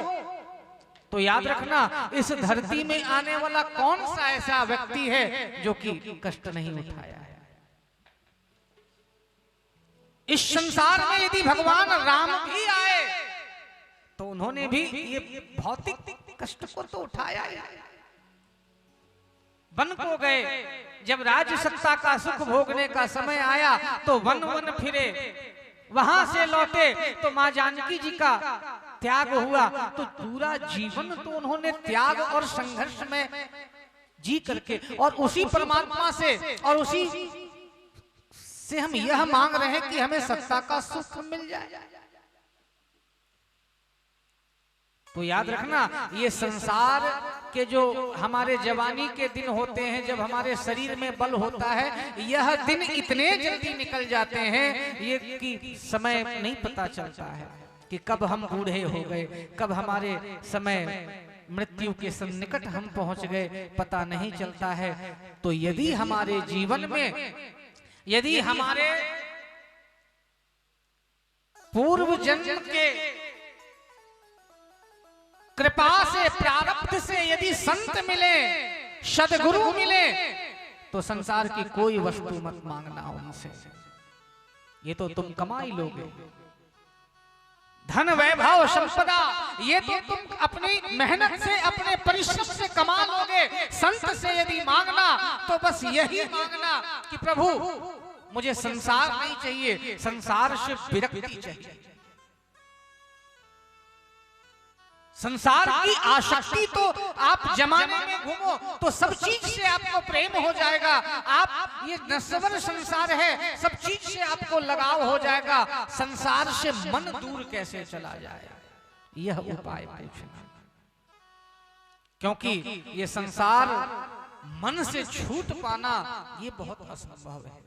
तो याद रखना इस धरती में आने वाला कौन सा ऐसा व्यक्ति है जो कि कष्ट नहीं उठाया है। इस संसार में यदि भगवान राम भी आए तो उन्होंने भी ये भौतिक कष्ट को तो उठाया है। वन को गए, जब राज्य सत्ता का सुख भोगने का समय आया तो वन वन फिरे, वहां से लौटे तो मां जानकी जी का त्याग हुआ, तो पूरा जीवन तो उन्होंने त्याग और संघर्ष में जी करके, और उसी परमात्मा से और उसी से हम यह मांग रहे हैं कि हमें सत्ता का सुख मिल जाए। तो याद रखना, ये संसार के जो हमारे जवानी के दिन होते हैं, जब हमारे शरीर में बल होता है, यह दिन इतने जल्दी निकल जाते हैं ये कि समय नहीं पता चलता है कि कब हम बूढ़े हो गए, कब हमारे समय मृत्यु के सन्निकट हम पहुंच गए, पता नहीं चलता है। तो यदि हमारे जीवन में, यदि हमारे पूर्व जन्म के कृपा से, प्रारब्ध से यदि संत मिले, सद्गुरु मिले, तो संसार की कोई वस्तु मत मांगना उनसे, ये तो तुम कमाई लोगे। धन वैभव संपदा ये तो तुम अपनी मेहनत से, अपने परिश्रम से कमा लोगे। संत से यदि मांगना तो बस यही मांगना कि प्रभु मुझे संसार नहीं चाहिए, संसार से विरक्ति चाहिए। संसार की आसक्ति तो आप जमाने में घूमो तो सब चीज से आपको प्रेम हो जाएगा। आप ये नश्वर संसार है, सब चीज से आपको लगाव हो जाएगा। संसार से मन दूर कैसे चला जाए, यह उपाय पूछना, क्योंकि ये संसार मन से छूट पाना ये बहुत असंभव है।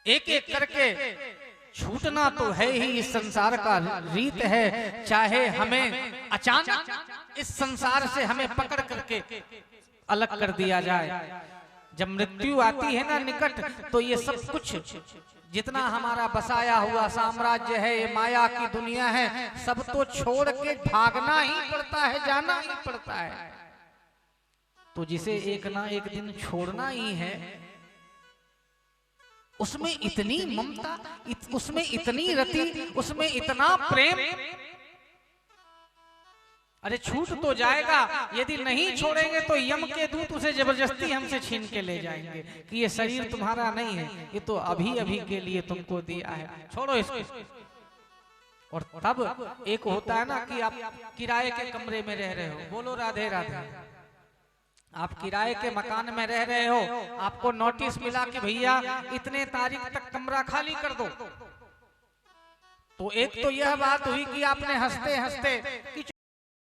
एक एक करके छूटना तो है ही, इस संसार का रीत है। चाहे हमें अचानक इस संसार से हमें पकड़ करके अलग कर दिया जाए, जब मृत्यु आती है ना निकट, तो ये सब कुछ जितना हमारा बसाया हुआ साम्राज्य है, ये माया की दुनिया है, सब तो छोड़ के भागना ही पड़ता है, जाना ही पड़ता है। तो जिसे एक ना एक दिन छोड़ना ही है, उसमें इतनी ममता, उसमें इतनी रति, उसमें इतना प्रेम, अरे छूट तो जाएगा। यदि नहीं छोड़ेंगे तो यम के दूत उसे जबरदस्ती हमसे छीन के ले जाएंगे कि ये शरीर तुम्हारा नहीं है, ये तो अभी अभी के लिए तुमको दिया है, छोड़ो इसको। और तब एक होता है ना कि आप किराए के कमरे में रह रहे हो, बोलो राधे राधे, आप किराए के मकान में रह रहे हो, आपको नोटिस मिला कि भैया इतने तारीख तक कमरा खाली कर दो। तो एक तो यह बात हुई कि आपने हंसते हंसते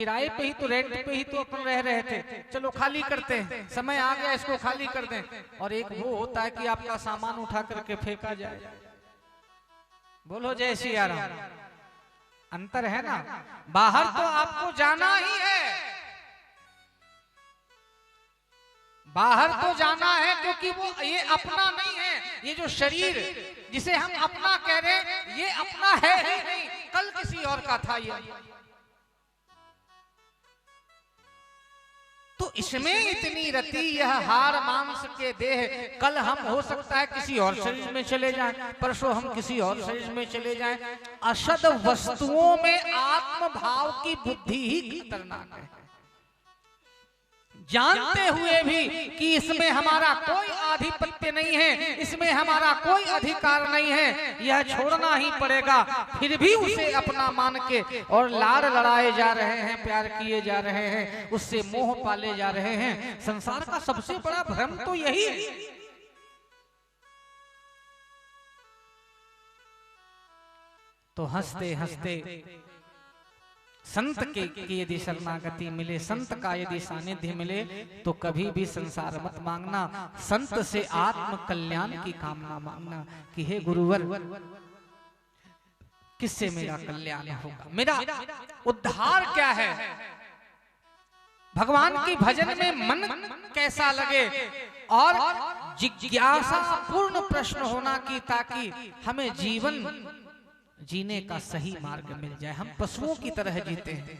किराए पे ही तो, रेंट पे ही तो अपन रह रहे थे, चलो खाली करते हैं, समय आ गया इसको खाली कर दें। और एक वो होता है कि आपका सामान उठा करके फेंका जाए। बोलो जय सिया राम। अंतर है ना। बाहर तो आपको जाना ही है, बाहर तो जाना है, क्योंकि वो ये अपना नहीं है। ये जो शरीर जिसे हम अपना कह रहे हैं, ये अपना है ही नहीं, कल किसी और का था ये। तो इसमें इतनी रति यह हार मांस के देह, कल हम हो सकता है किसी और शरीर में चले जाएं, परसों हम किसी और शरीर में चले जाएं। असद वस्तुओं में आत्म भाव की बुद्धि ही खतरनाक है। जानते हुए भी कि इसमें हमारा कोई आधिपत्य नहीं है, इसमें हमारा कोई अधिकार नहीं है, यह छोड़ना ही पड़ेगा, फिर भी उसे अपना मान के और लाड़ लड़ाए जा रहे हैं, प्यार किए जा रहे हैं, उससे मोह पाले जा रहे हैं। संसार का सबसे बड़ा भ्रम तो यही है। तो हंसते हंसते संत की यदि शरणागति मिले, संत का यदि सानिध्य मिले, तो कभी भी संसार मत मांगना, संत से आत्म कल्याण की कामना मांगना कि हे गुरुवर, किससे मेरा कल्याण होगा, मेरा उद्धार क्या है, भगवान की भजन में मन कैसा लगे, और जिज्ञासा पूर्ण प्रश्न होना कि ताकि हमें जीवन जीने का सही मार्ग मिल जाए। हम पशुओं की तरह जीते हैं,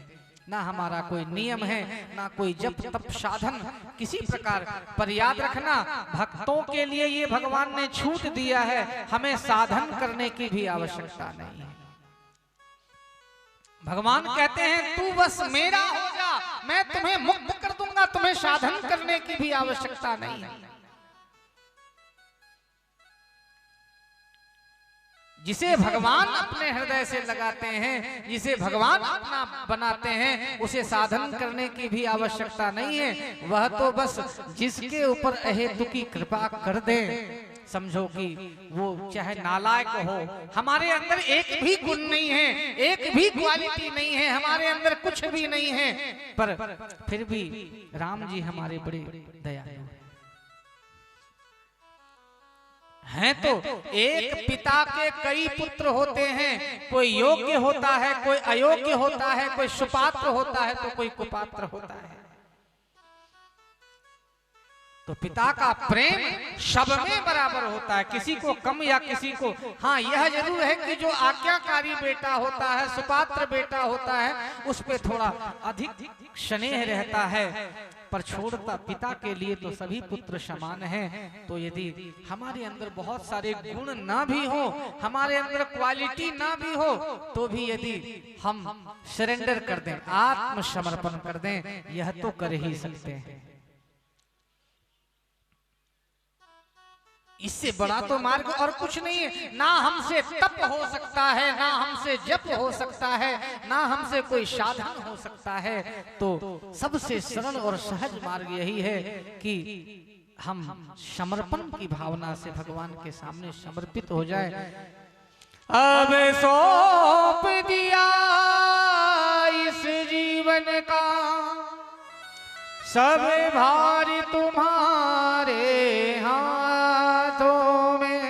ना हमारा कोई नियम है, ना कोई जप तप साधन किसी प्रकार। पर याद रखना, भक्तों के लिए ये भगवान ने छूट दिया है, हमें साधन करने की भी आवश्यकता नहीं है। भगवान कहते हैं तू बस मेरा हो जा, मैं तुम्हें मुक्त कर दूंगा, तुम्हें साधन करने की भी आवश्यकता नहीं है। जिसे भगवान अपने हृदय से लगाते हैं, जिसे भगवान अपना बनाते हैं, उसे साधन करने की भी आवश्यकता नहीं है। वह तो बस जिसके ऊपर अहेतु की कृपा कर दे, समझो कि वो चाहे नालायक हो, हमारे अंदर एक भी गुण नहीं है, एक भी क्वालिटी नहीं है, हमारे अंदर कुछ भी नहीं है, पर फिर भी राम जी हमारे बड़े दयालु हैं। तो एक पिता के कई पुत्र होते हैं, कोई योग्य होता है, कोई अयोग्य होता है, कोई सुपात्र होता है, तो कोई कुपात्र होता है। तो पिता का प्रेम सब में बराबर होता है, किसी को कम या किसी को। हाँ, यह जरूर है कि जो आज्ञाकारी बेटा होता है, सुपात्र बेटा होता है, उस पे थोड़ा अधिक स्नेह रहता है, पर छोड़ता पिता के लिए तो सभी पुत्र समान हैं। तो यदि हमारे अंदर बहुत सारे गुण ना भी हो, हमारे अंदर क्वालिटी ना भी हो, तो भी यदि हम सरेंडर कर दें, आत्मसमर्पण कर दें, यह तो कर ही सकते हैं। इससे बड़ा तो मार्ग और कुछ नहीं है। ना हमसे तप हो सकता है, ना हमसे जप हो सकता है, ना हमसे कोई साधन हो सकता है। तो सबसे सरल और सहज मार्ग यही है कि हम समर्पण की भावना से भगवान के सामने समर्पित हो जाए। अब सौंप दिया इस जीवन का सब भार तुम्हारे हाथों में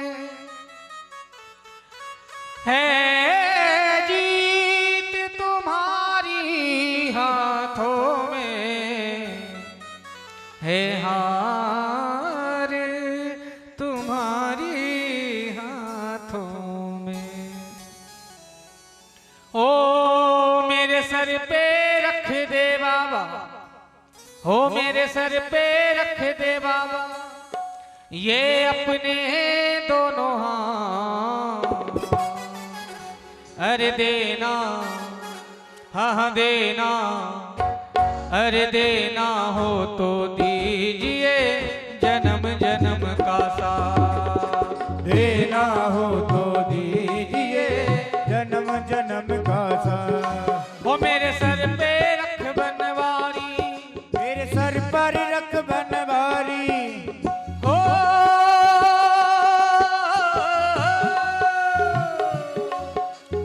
है, जीत तुम्हारी हाथों में है, हार तुम्हारी हाथों में। ओ मेरे सर पे रख दे बाबा, हो मेरे सर पे रख दे बाबा ये अपने दोनों हाथ। अरे देना, हाँ देना, अरे देना हो तो दीजिए जन्म जन्म का साथ। देना हो तो दीजिए जन्म जन्म का साथ। वो मेरे सर पे रख बनवारी, मेरे सर पर रख बनवारी, ओ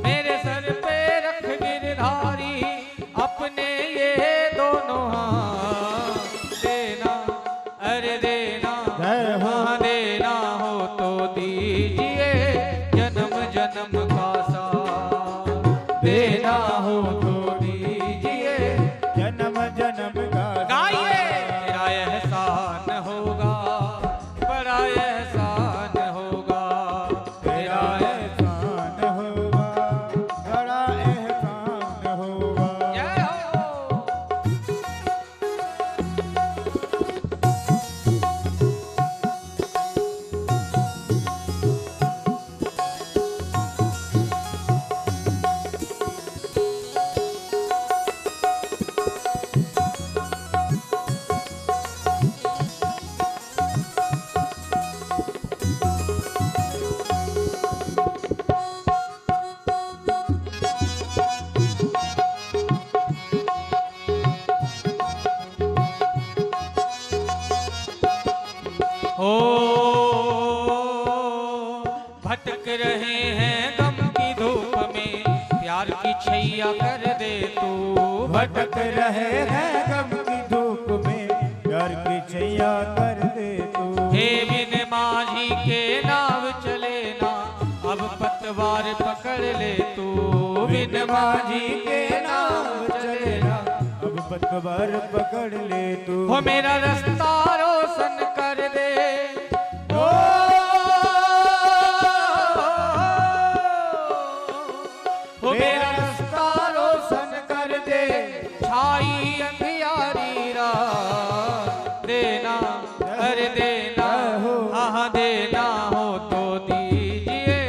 मेरे सर पे रख गिरधारी, अपने हो भटक रहे हैं गम की धूप में, प्यार की छैया कर दे तू। भटक रहे हैं गम की धूप में, प्यार की छैया कर दे तू। हे बिन माझी के नाव चले ना, अब पतवार पकड़ ले तू। बिन माझी के नाव चले ना, अब पतवार पकड़ ले तू। हो मेरा रास्ता रोशन कर दे। ओ हो मेरा रास्ता रोशन कर दे। छाई अंधियारी रात देना, अरे देना, हाँ देना हो तो दीजिए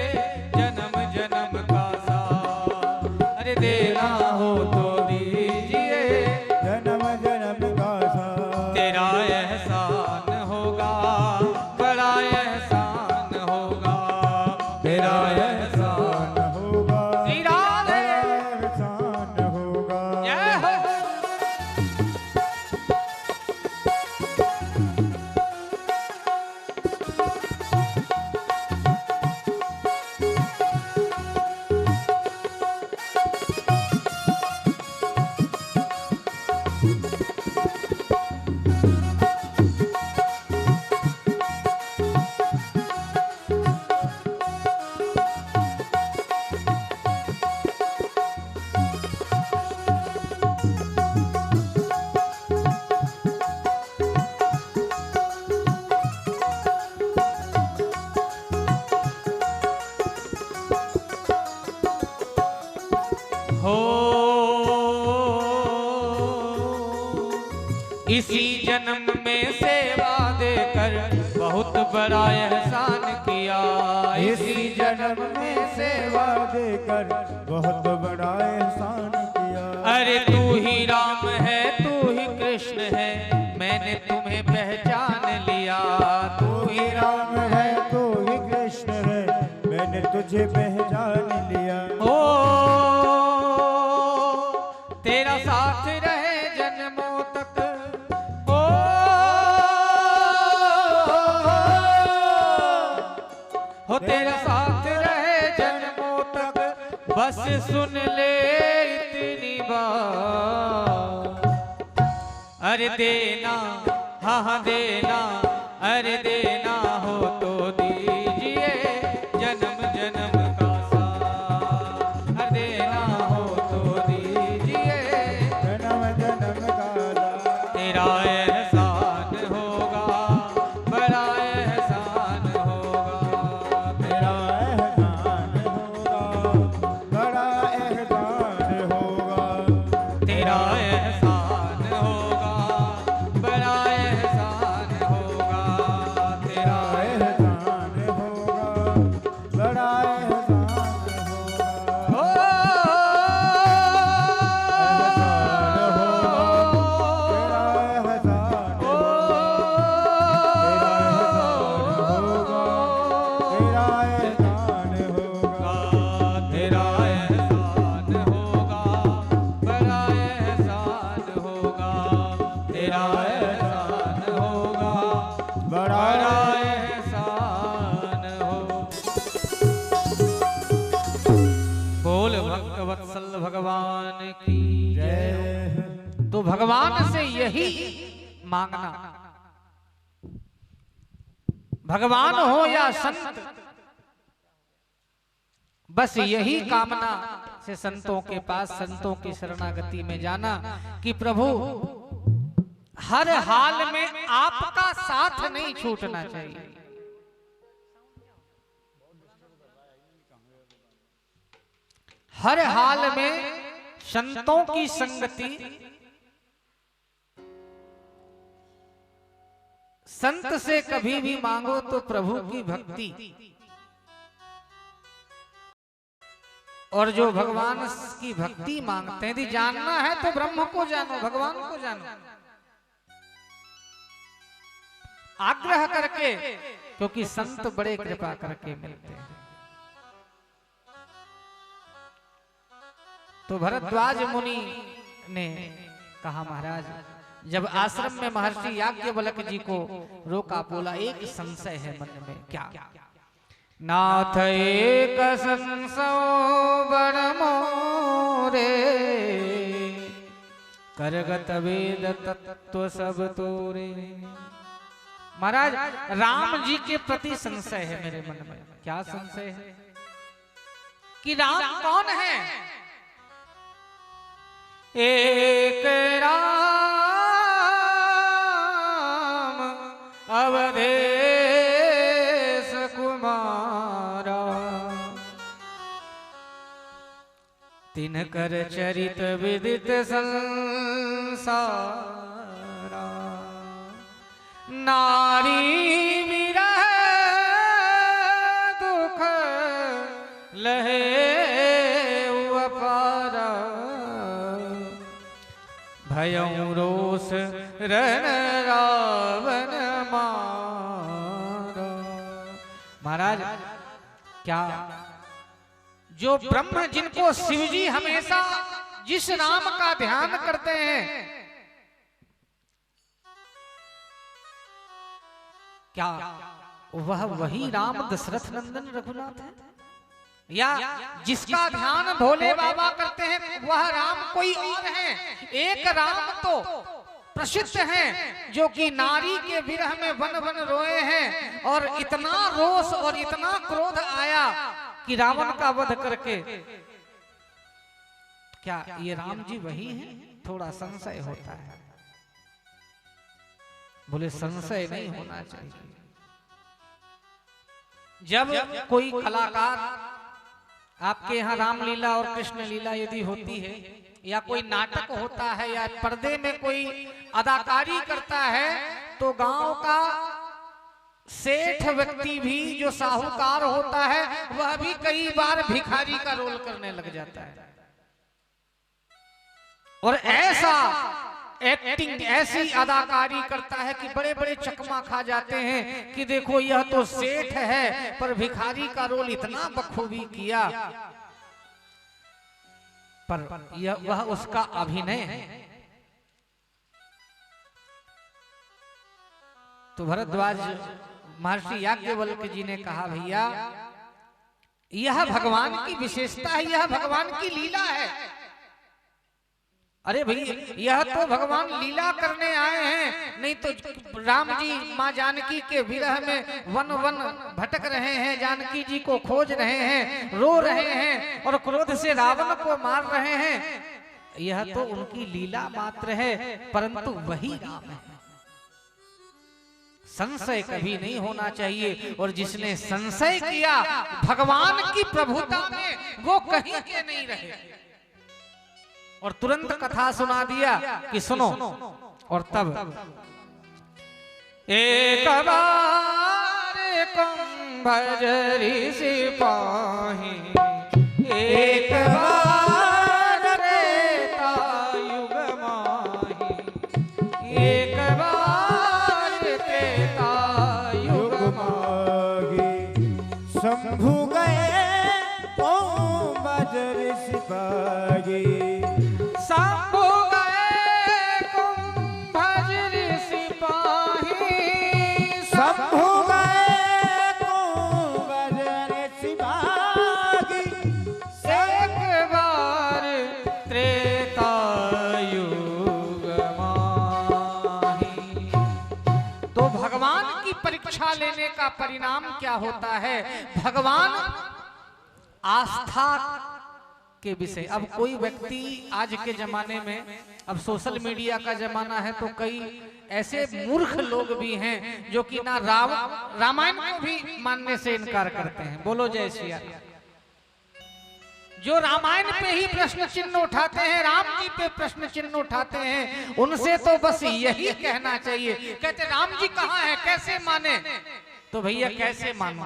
जन्म जन्म का साथ। अरे देना हो तो दीजिए जन्म जन्म का साथ। तेरा एहसान होगा, बड़ा एहसान होगा, तेरा एहसान होगा, श्री राधे। एहसान होगा। जय हो। हो इसी जन्म में सेवा देकर बहुत बड़ा एहसान किया। इसी जन्म में सेवा देकर बहुत बड़ा एहसान किया। अरे तू ही राम है, तू ही कृष्ण है, मैंने तुम्हें पहचान लिया। तू ही राम है, तू ही कृष्ण है, मैंने तुझे पहचान लिया। ओ तेरा साथ रहे जन्मों तक। ओ हो तेरा साथ रहे जन्मों तक, बस सुन ले इतनी बात। अरे देना, हाँ हाँ देना, अरे देना हो तो दीजिए जन्म जन्म का साथ। अरे देना हो तो दीजिए जन्म जन्म का साथ। तेरा एहसान होगा, बड़ा एहसान होगा, तेरा एहसान होगा, बड़ा एहसान होगा। तेरा एहसान होगा, बड़ा एहसान होगा, तेरा एहसान होगा, बड़ा एहसान होगा। हो तेरा एहसान होगा, बड़ा एहसान होगा, तेरा एहसान होगा, बड़ा एहसान हो। बोल भक्तवत्सल भगवान की जय। तो भगवान से यही मांगना, भगवान हो या संत, बस यही कामना से संतों के पास, संतों की शरणागति में जाना कि प्रभु हर हाल में आपका साथ नहीं छूटना चाहिए। हर हाल में संतों की संगति, संत से कभी भी मांगो तो प्रभु की भक्ति। और जो भगवान की भक्ति मांगते हैं, यदि जानना है तो ब्रह्म को जानो, भगवान को जानो, आग्रह करके, क्योंकि संत बड़े कृपा करके मिलते हैं। तो भरद्वाज मुनि ने कहा, महाराज जब आश्रम में महर्षि याज्ञवल्क्य जी को रोका, बोला एक संशय है मन में। क्या? नाथ एक संशय बड़ मोरे, करगत वेद तत्व सब तोरे। महाराज राम जी के प्रति संशय है मेरे मन में। क्या संशय है? कि राम कौन है? एक राम अवधेश कुमारा, तिनकर चरित विदित संसारा। नारी विरह दुख लहे अपारा, भयं रोष रण रावण मारा। महाराज क्या जो ब्रह्म, जिनको शिवजी हमेशा जिस राम का ध्यान करते हैं, क्या वह वही राम दशरथ नंदन रघुनाथ है? या जिसका ध्यान भोले बाबा करते हैं वह राम कोई और है? एक राम तो प्रसिद्ध हैं जो कि नारी के विरह में वन वन रोए हैं, और इतना रोष और इतना क्रोध आया कि रावण का वध करके। क्या ये राम जी वही हैं? थोड़ा संशय होता है। बोले संशय नहीं होना चाहिए। जब कोई कलाकार आपके यहाँ रामलीला और कृष्ण लीला यदि होती है, या कोई नाटक होता है, या पर्दे में कोई अदाकारी करता है, तो गांव का सेठ व्यक्ति भी जो साहूकार होता है वह भी कई बार भिखारी का रोल करने लग जाता है। और ऐसा एक्टिंग, ऐसी अदाकारी करता है कि बड़े बड़े चकमा खा जाते हैं कि देखो यह तो सेठ है पर भिखारी का रोल इतना बखूबी किया, पर वह उसका अभिनय है। तो भरद्वाज महर्षि याज्ञवल्क्य जी ने कहा, भैया यह भगवान की विशेषता है, यह भगवान की लीला है। अरे भैया यह तो भगवान लीला करने आए हैं, नहीं तो राम जी माँ जानकी के विरह में वन वन भटक रहे हैं, जानकी जी को खोज रहे हैं, रो रहे हैं और क्रोध से रावण को मार रहे हैं। यह तो उनकी लीला मात्र है, परंतु वही राम है। संशय कभी नहीं होना चाहिए। और जिसने संशय किया भगवान की प्रभुता में, वो कहीं के नहीं रहे। और तुरंत कथा सुना दिया कि सुनो। और तब एक बार कुंभजरी सिपाही, एक बार त्रेता युग माही, एक बार त्रेता युग माही। शंभु गए कुंभजरी सिपाही, शंभु गए कुंभजरी सिपाही, शंभु गए कुंभजरी सिपाही। एक बार त्रेता युग माही। तो भगवान की परीक्षा लेने का परिणाम क्या होता है? भगवान आस्था के विषय। अब कोई व्यक्ति आज के जमाने में, अब सोशल मीडिया का जमाना है, तो कई ऐसे मूर्ख लोग भी हैं जो कि ना रामायण को भी मानने से इनकार करते हैं। बोलो जय श्री राम। जो रामायण पे ही प्रश्न चिन्ह उठाते हैं, राम जी पे प्रश्न चिन्ह उठाते हैं, उनसे तो बस यही कहना चाहिए। कहते राम जी कहाँ है, कैसे माने? तो भैया कैसे मानो?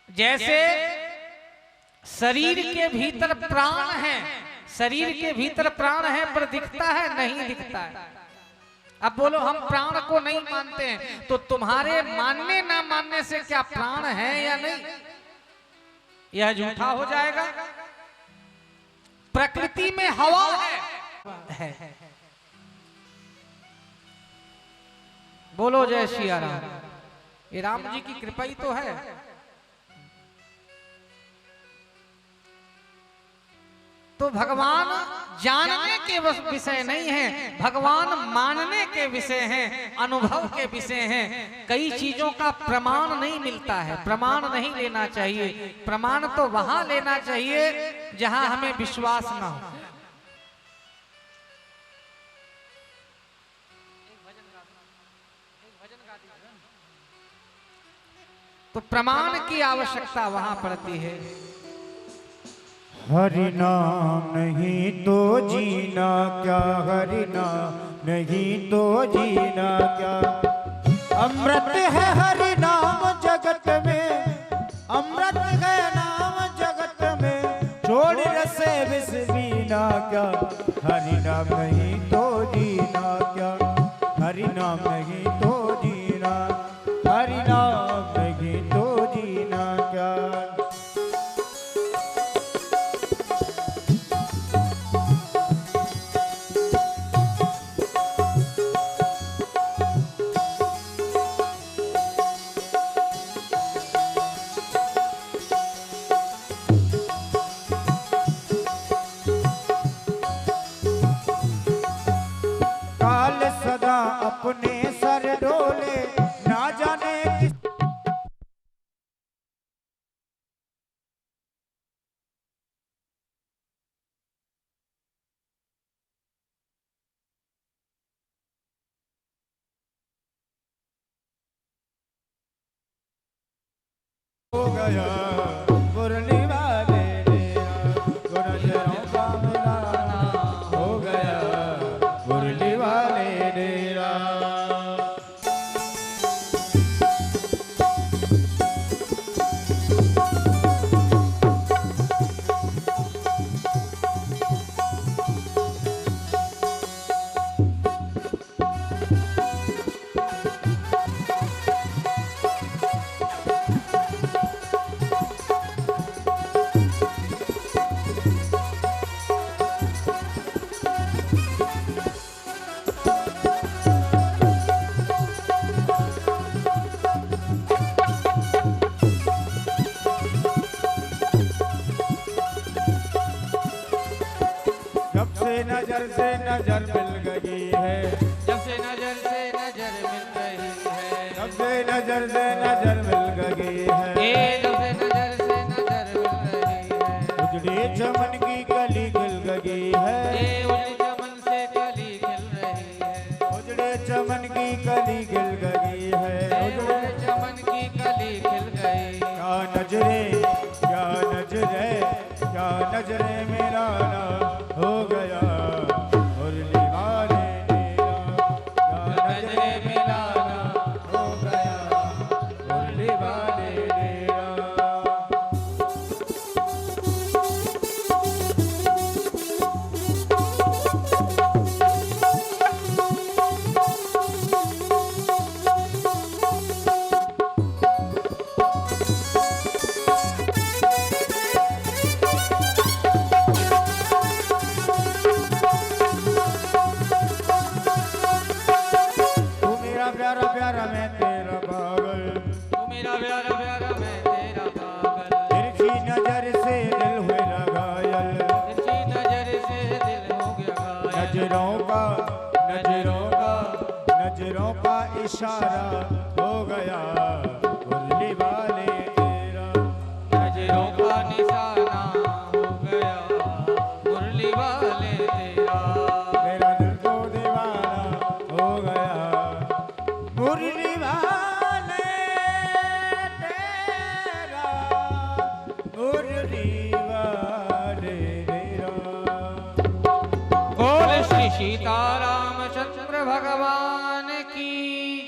जैसे शरीर के भीतर प्राण है, शरीर के भीतर प्राण है पर दिखता है? नहीं दिखता है। अब बोलो हम प्राण को नहीं मानते हैं, तो तुम्हारे मानने ना मानने से क्या प्राण है या नहीं? यह झूठा हो जाएगा। प्रकृति में हवा है। बोलो जय सिया राम। ये राम जी की कृपा ही तो है। तो भगवान जानने के विषय नहीं है, भगवान मानने के विषय हैं, अनुभव के विषय हैं। कई चीजों का प्रमाण नहीं मिलता है, प्रमाण नहीं लेना चाहिए। प्रमाण तो वहां लेना चाहिए जहां हमें विश्वास ना हो। तो प्रमाण की आवश्यकता वहां पड़ती है। हरि नाम नहीं तो जीना क्या, हरि नाम नहीं तो जीना क्या। अमृत है हरि नाम जगत में, अमृत है नाम जगत में, छोड़ रसे विष पीना क्या। हरि नाम नहीं तो जीना क्या, हरि नाम नहीं तो जीना, हरि नाम नहीं तो जीना क्या। सदा अपने सर डोले ना जाने किस हो गया मुरली वाले गुरजरों का मिलाना हो गया मुरली वाले डेरा। नजर से नजर मिल गई है, जब से नजर से नजर मिल रही है, जब से नजर से नजर मिल गई है, जब से नजर से नजर मिल रही है। उजड़ी चमन की कली खिल गई है, उजड़ी चमन से कली खिल रही है, उजड़े चमन की कली खिल गई है, उजड़े चमन की कली खिल गई। क्या नजरे क्या नजरे क्या नजरे मेरा नाम हो गया मुरली वाले डेरा। क्या नजरे मेरा नाम हो गया मुरली वाले डेरा। प्यारा प्यारा मैं तेरा पागल, तू मेरा प्यारा प्यारा मैं तेरा पागल। तिरछी नजर से दिल हुआ घायल, तिरछी नजर से दिल हो गया घायल। नजरों का इशारा हो गया मुरली वाले तेरा। नजरों का निशाना हो गया मुरली वाले तेरा। मेरा दिल तो दीवाना हो गया मुरली वाले तेरा, मुरली वाले तेरा। बोल श्री सीतारामचंद्र भगवान की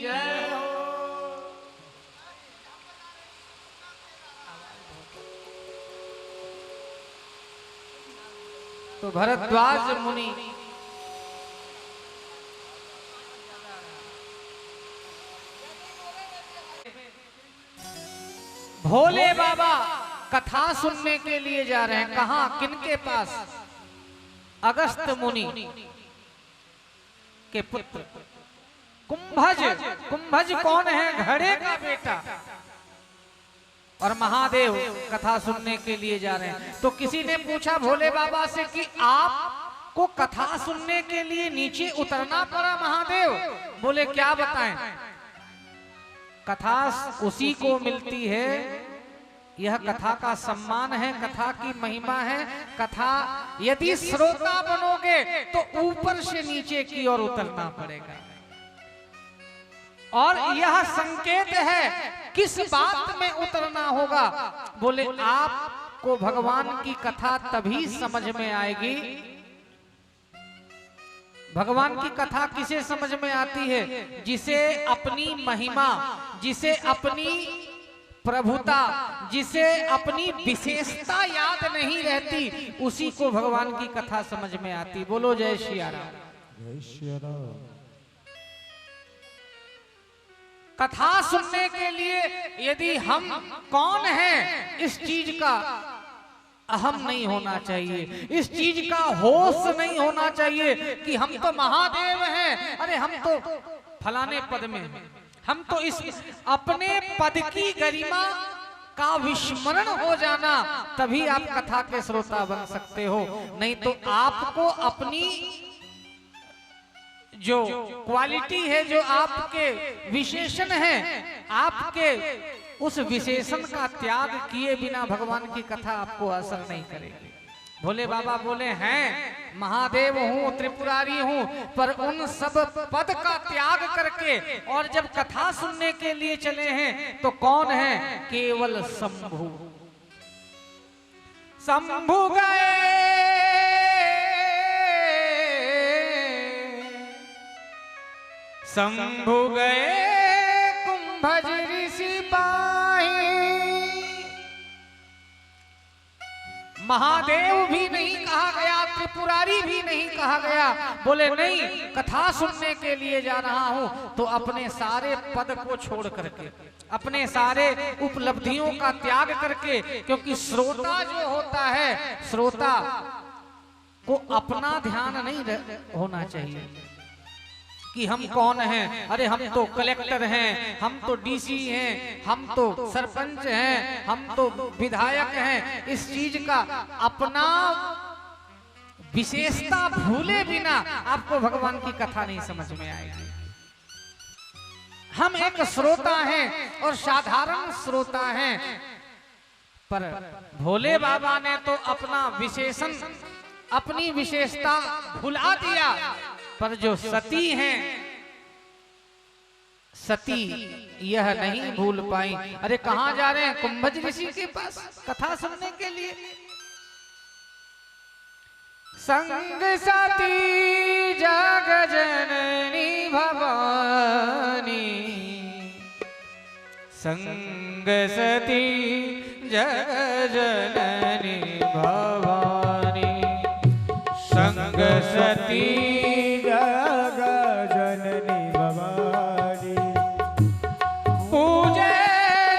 जय हो। तो भरद्वाज मुनि भोले बाबा कथा सुनने के लिए जा रहे हैं। कहाँ, किनके पास? अगस्त मुनि के पुत्र कुंभज। कुंभज कौन है? घड़े का बेटा। और महादेव कथा सुनने के लिए जा रहे हैं। तो किसी ने पूछा भोले बाबा से कि आपको कथा सुनने के लिए नीचे उतरना पड़ा महादेव? बोले क्या बताएं? कथा उसी को मिलती है, यह कथा का सम्मान है, कथा की महिमा है। कथा यदि श्रोता बनोगे तो ऊपर से नीचे की ओर उतरना पड़ेगा। और यह संकेत है किस बात में उतरना होगा? बोले आपको भगवान की कथा तभी समझ में आएगी। भगवान की कथा किसे समझ में आती है? जिसे अपनी महिमा, जिसे अपनी प्रभुता, जिसे अपनी विशेषता याद नहीं रहती, उसी को भगवान की कथा समझ में आती। बोलो जय श्री राम। जय श्री राम। कथा सुनने के लिए यदि हम कौन हैं, इस चीज का अहम नहीं होना चाहिए, इस चीज का होश नहीं होना चाहिए कि हम तो महादेव हैं, अरे हम तो फलाने पद में हैं। हम तो इस अपने पद की गरिमा का विस्मरण हो जाना, तभी आप कथा के श्रोता बन सकते हो। नहीं तो आपको अपनी जो क्वालिटी है, जो आपके विशेषण हैं, आपके उस विशेषण का त्याग किए बिना भगवान की कथा आपको असर नहीं करेगी। भोले बाबा बोले हैं महादेव हूँ, त्रिपुरारी हूँ, पर उन सब पद का त्याग करके और जब कथा सुनने के लिए चले हैं तो कौन है? केवल शंभु। शंभु गए शंभु गए कुंभज ऋषि पाही। महादेव भी नहीं कहा गया, त्रिपुरारी भी नहीं कहा गया। बोले नहीं, कथा सुनने के लिए जा रहा हूं तो अपने सारे पद को छोड़ करके, अपने सारे उपलब्धियों का त्याग करके, क्योंकि श्रोता जो होता है, श्रोता को अपना ध्यान नहीं होना चाहिए कि हम कौन हैं। अरे हम तो कलेक्टर हैं, हम तो डीसी हैं, हम तो सरपंच हैं, हम तो विधायक हैं। इस चीज का अपना विशेषता भूले बिना आपको भगवान की कथा नहीं समझ में आएगी। हम एक श्रोता हैं और साधारण श्रोता हैं, पर भोले बाबा ने तो अपना विशेषण, अपनी विशेषता भुला दिया। पर जो सती हैं, सती यह नहीं भूल पाई। अरे कहां जा रहे हैं? कुंभज ऋषि के पास कथा सुनने के लिए। संग सती जग जननी भवानी, संग सती जग जननी भवानी, संग सती जग जननी भवानी। पूजे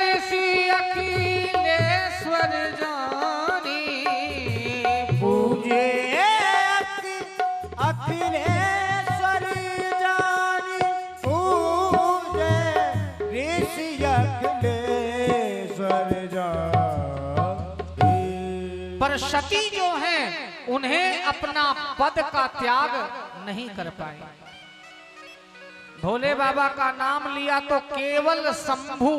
ऋषि अखिलेश्वर जानी, पूजे अखिलेश्वर जानी, पूजे ऋषि अखिलेश्वर जानी। पर सती जो हैं उन्हें अपना पद का त्याग नहीं कर पाए। भोले बाबा का नाम लिया तो केवल शंभु,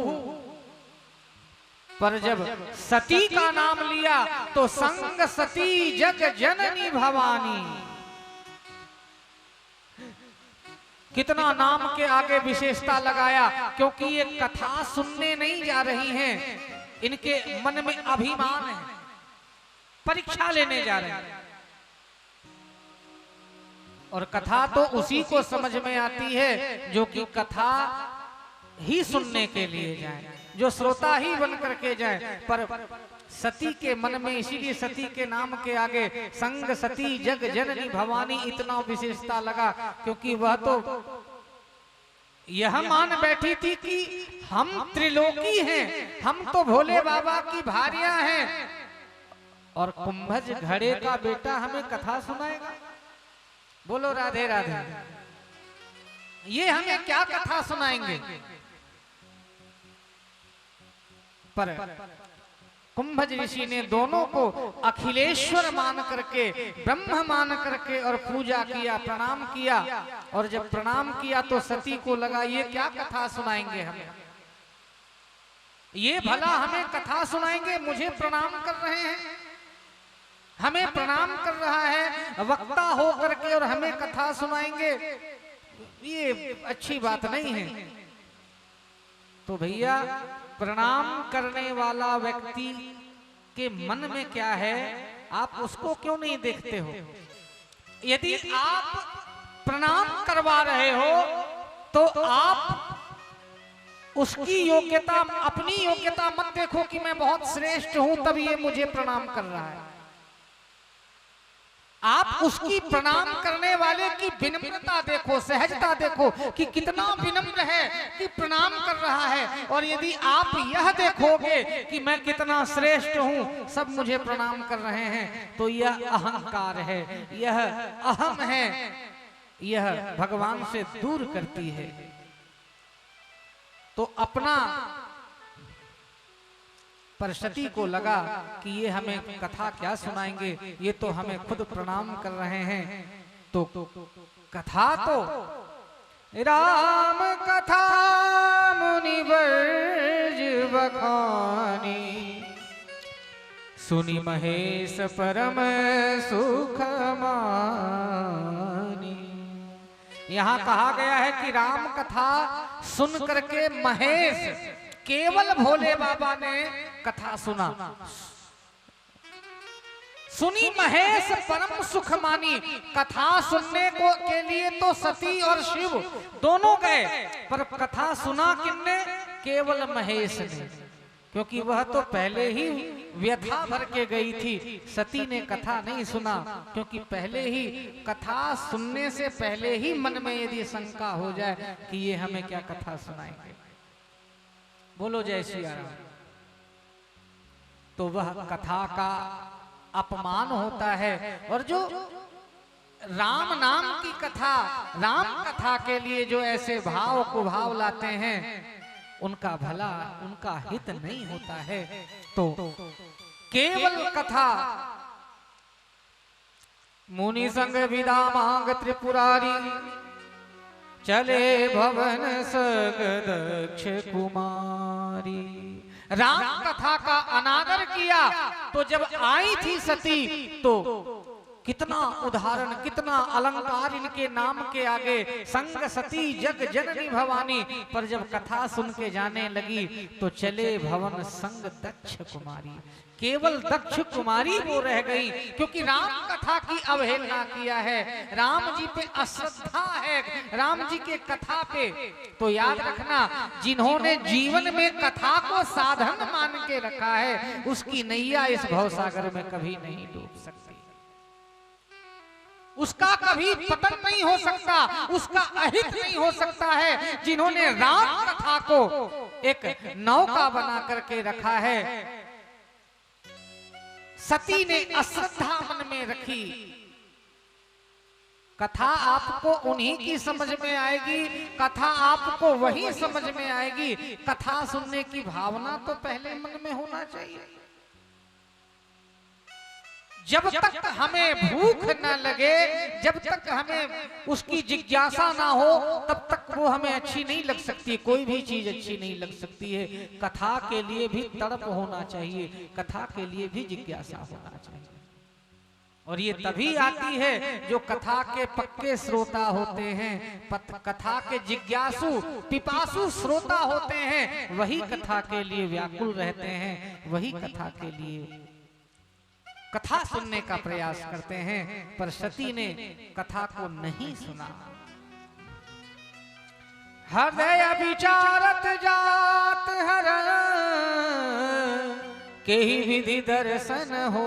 पर जब सती का नाम लिया तो संग सती जग जननी भवानी। कितना नाम के आगे विशेषता लगाया, क्योंकि ये कथा सुनने नहीं जा रही हैं, इनके मन में अभिमान है, परीक्षा लेने जा रहे हैं। और कथा तो उसी को समझ में आती है जो कि कथा ही सुनने के लिए जाए, जो श्रोता ही बन करके जाए। पर सती के मन में, इसीलिए सती के नाम के आगे संग सती जग जननी भवानी इतना विशेषता लगा, क्योंकि वह तो यह मान बैठी थी कि हम त्रिलोकी हैं, हम तो भोले बाबा की भार्या हैं। और कुंभज घड़े का बेटा हमें कथा सुनाएगा। बोलो राधे राधे। ये हमें क्या कथा सुनाएंगे? पर कुंभज ऋषि ने दोनों को अखिलेश्वर मान करके, ब्रह्म मान करके और पूजा किया, प्रणाम किया। और जब प्रणाम किया तो सती को लगा ये क्या कथा सुनाएंगे हमें, ये भला हमें कथा सुनाएंगे, मुझे प्रणाम कर रहे हैं, हमें प्रणाम कर रहा है वक्ता हो करके और हमें कथा सुनाएंगे, ये अच्छी बात नहीं है। तो भैया प्रणाम करने वाला व्यक्ति के मन में क्या है आप उसको क्यों नहीं देखते हो? यदि आप प्रणाम करवा रहे हो तो आप उसकी योग्यता, अपनी योग्यता मत देखो कि मैं बहुत श्रेष्ठ हूं तब ये मुझे प्रणाम कर रहा है। आप उसकी प्रणाम करने वाले की विनम्रता देखो, सहजता देखो कि कितना विनम्र है कि प्रणाम कर रहा है। और यदि आप यह देखोगे कि मैं कितना श्रेष्ठ हूं, सब मुझे प्रणाम कर रहे हैं, तो यह अहंकार है, यह अहम है, यह भगवान से दूर करती है। तो अपना पर सती को लगा कि ये हमें कथा क्या सुनाएंगे, ये तो हमें खुद प्रणाम कर रहे हैं। तो कथा तो राम कथा मुनिवर्ज बखानी, सुनी महेश परम सुख मानी। यहां कहा गया है कि राम कथा सुन करके महेश, केवल भोले बाबा ने कथा सुना, सुनी महेश परम सुख मानी। कथा सुनने को के लिए तो सती और शिव दोनों गए, पर कथा सुना किसने? केवल महेश ने, क्योंकि वह तो पहले ही व्यथा भर के गई थी। सती ने कथा नहीं सुना, क्योंकि पहले ही कथा सुनने से पहले ही मन में यदि शंका हो जाए कि ये हमें क्या कथा सुनाएंगे। बोलो जय श्री राम। तो वह कथा का अपमान होता है। और जो राम नाम की कथा, राम कथा के लिए जो ऐसे भाव को भाव लाते हैं, उनका भला, उनका हित नहीं होता है। तो केवल कथा मुनि संग विदा मांग त्रिपुरारी, चले भवन सग दक्ष कुमारी। राम कथा का अनादर किया तो जब आई थी सती तो कितना उदाहरण, कितना अलंकार इनके नाम के आगे, संग सती जग जननी भवानी। पर जब कथा सुन के जाने लगी तो चले भवन संग दक्ष कुमारी, केवल दक्ष कुमारी वो रह गई, क्योंकि राम कथा की अवहेलना किया है, राम जी पे अश्रद्धा है, राम जी के कथा पे। तो याद रखना, जिन्होंने जीवन में कथा को साधन मान के रखा है, उसकी नैया इस भवसागर में कभी नहीं डूब सकती, उसका कभी पतन नहीं हो सकता, उसका अहित नहीं हो सकता है। जिन्होंने राम कथा को एक नौका बना करके रखा है, सती ने अश्रद्धा मन में रखी। कथा आपको उन्हीं की समझ में आएगी, कथा आपको वही समझ में आएगी। कथा सुनने की भावना तो पहले मन में होना चाहिए। जब तक हमें भूख न लगे, जब तक हमें उसकी जिज्ञासा ना हो, तब तक वो हमें अच्छी नहीं लग सकती, कोई भी चीज अच्छी नहीं लग सकती है। कथा के लिए भी तड़प होना चाहिए, कथा के लिए भी जिज्ञासा होना चाहिए। और ये तभी आती है जो कथा के पक्के श्रोता होते हैं, कथा के जिज्ञासु पिपासु श्रोता होते हैं, वही कथा के लिए व्याकुल रहते हैं, वही कथा के लिए कथा सुनने का प्रयास करते हैं। पर सती ने कथा को नहीं सुना। हृदय विचारत जात हर के ही विधि दर्शन हो,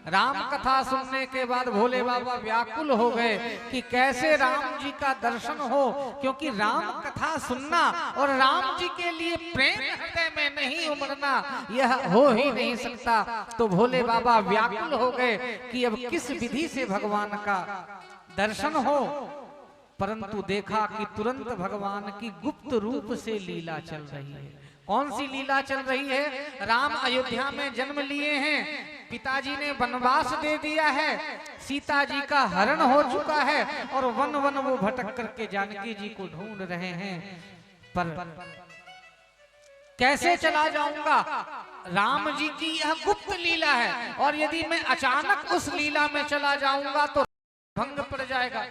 राम कथा सुनने के बाद भोले बाबा व्याकुल हो गए कि कैसे राम जी का दर्शन हो, क्योंकि राम कथा सुनना और राम जी के लिए प्रेम हृदय में नहीं उमड़ना यह हो ही नहीं सकता। तो भोले बाबा व्याकुल हो गए कि अब किस विधि से भगवान का दर्शन हो, परंतु देखा कि तुरंत भगवान की गुप्त रूप से लीला चल रही है। कौन सी लीला चल रही है? राम अयोध्या में जन्म लिए हैं, पिताजी ने वनवास दे दिया है, सीता जी का हरण हो चुका है और वन वन वो भटक करके जानकी जी को ढूंढ रहे हैं। पर कैसे चला जाऊंगा? राम जी की यह गुप्त लीला है और यदि मैं अचानक उस लीला में चला जाऊंगा तो भंग पड़ जाएगा,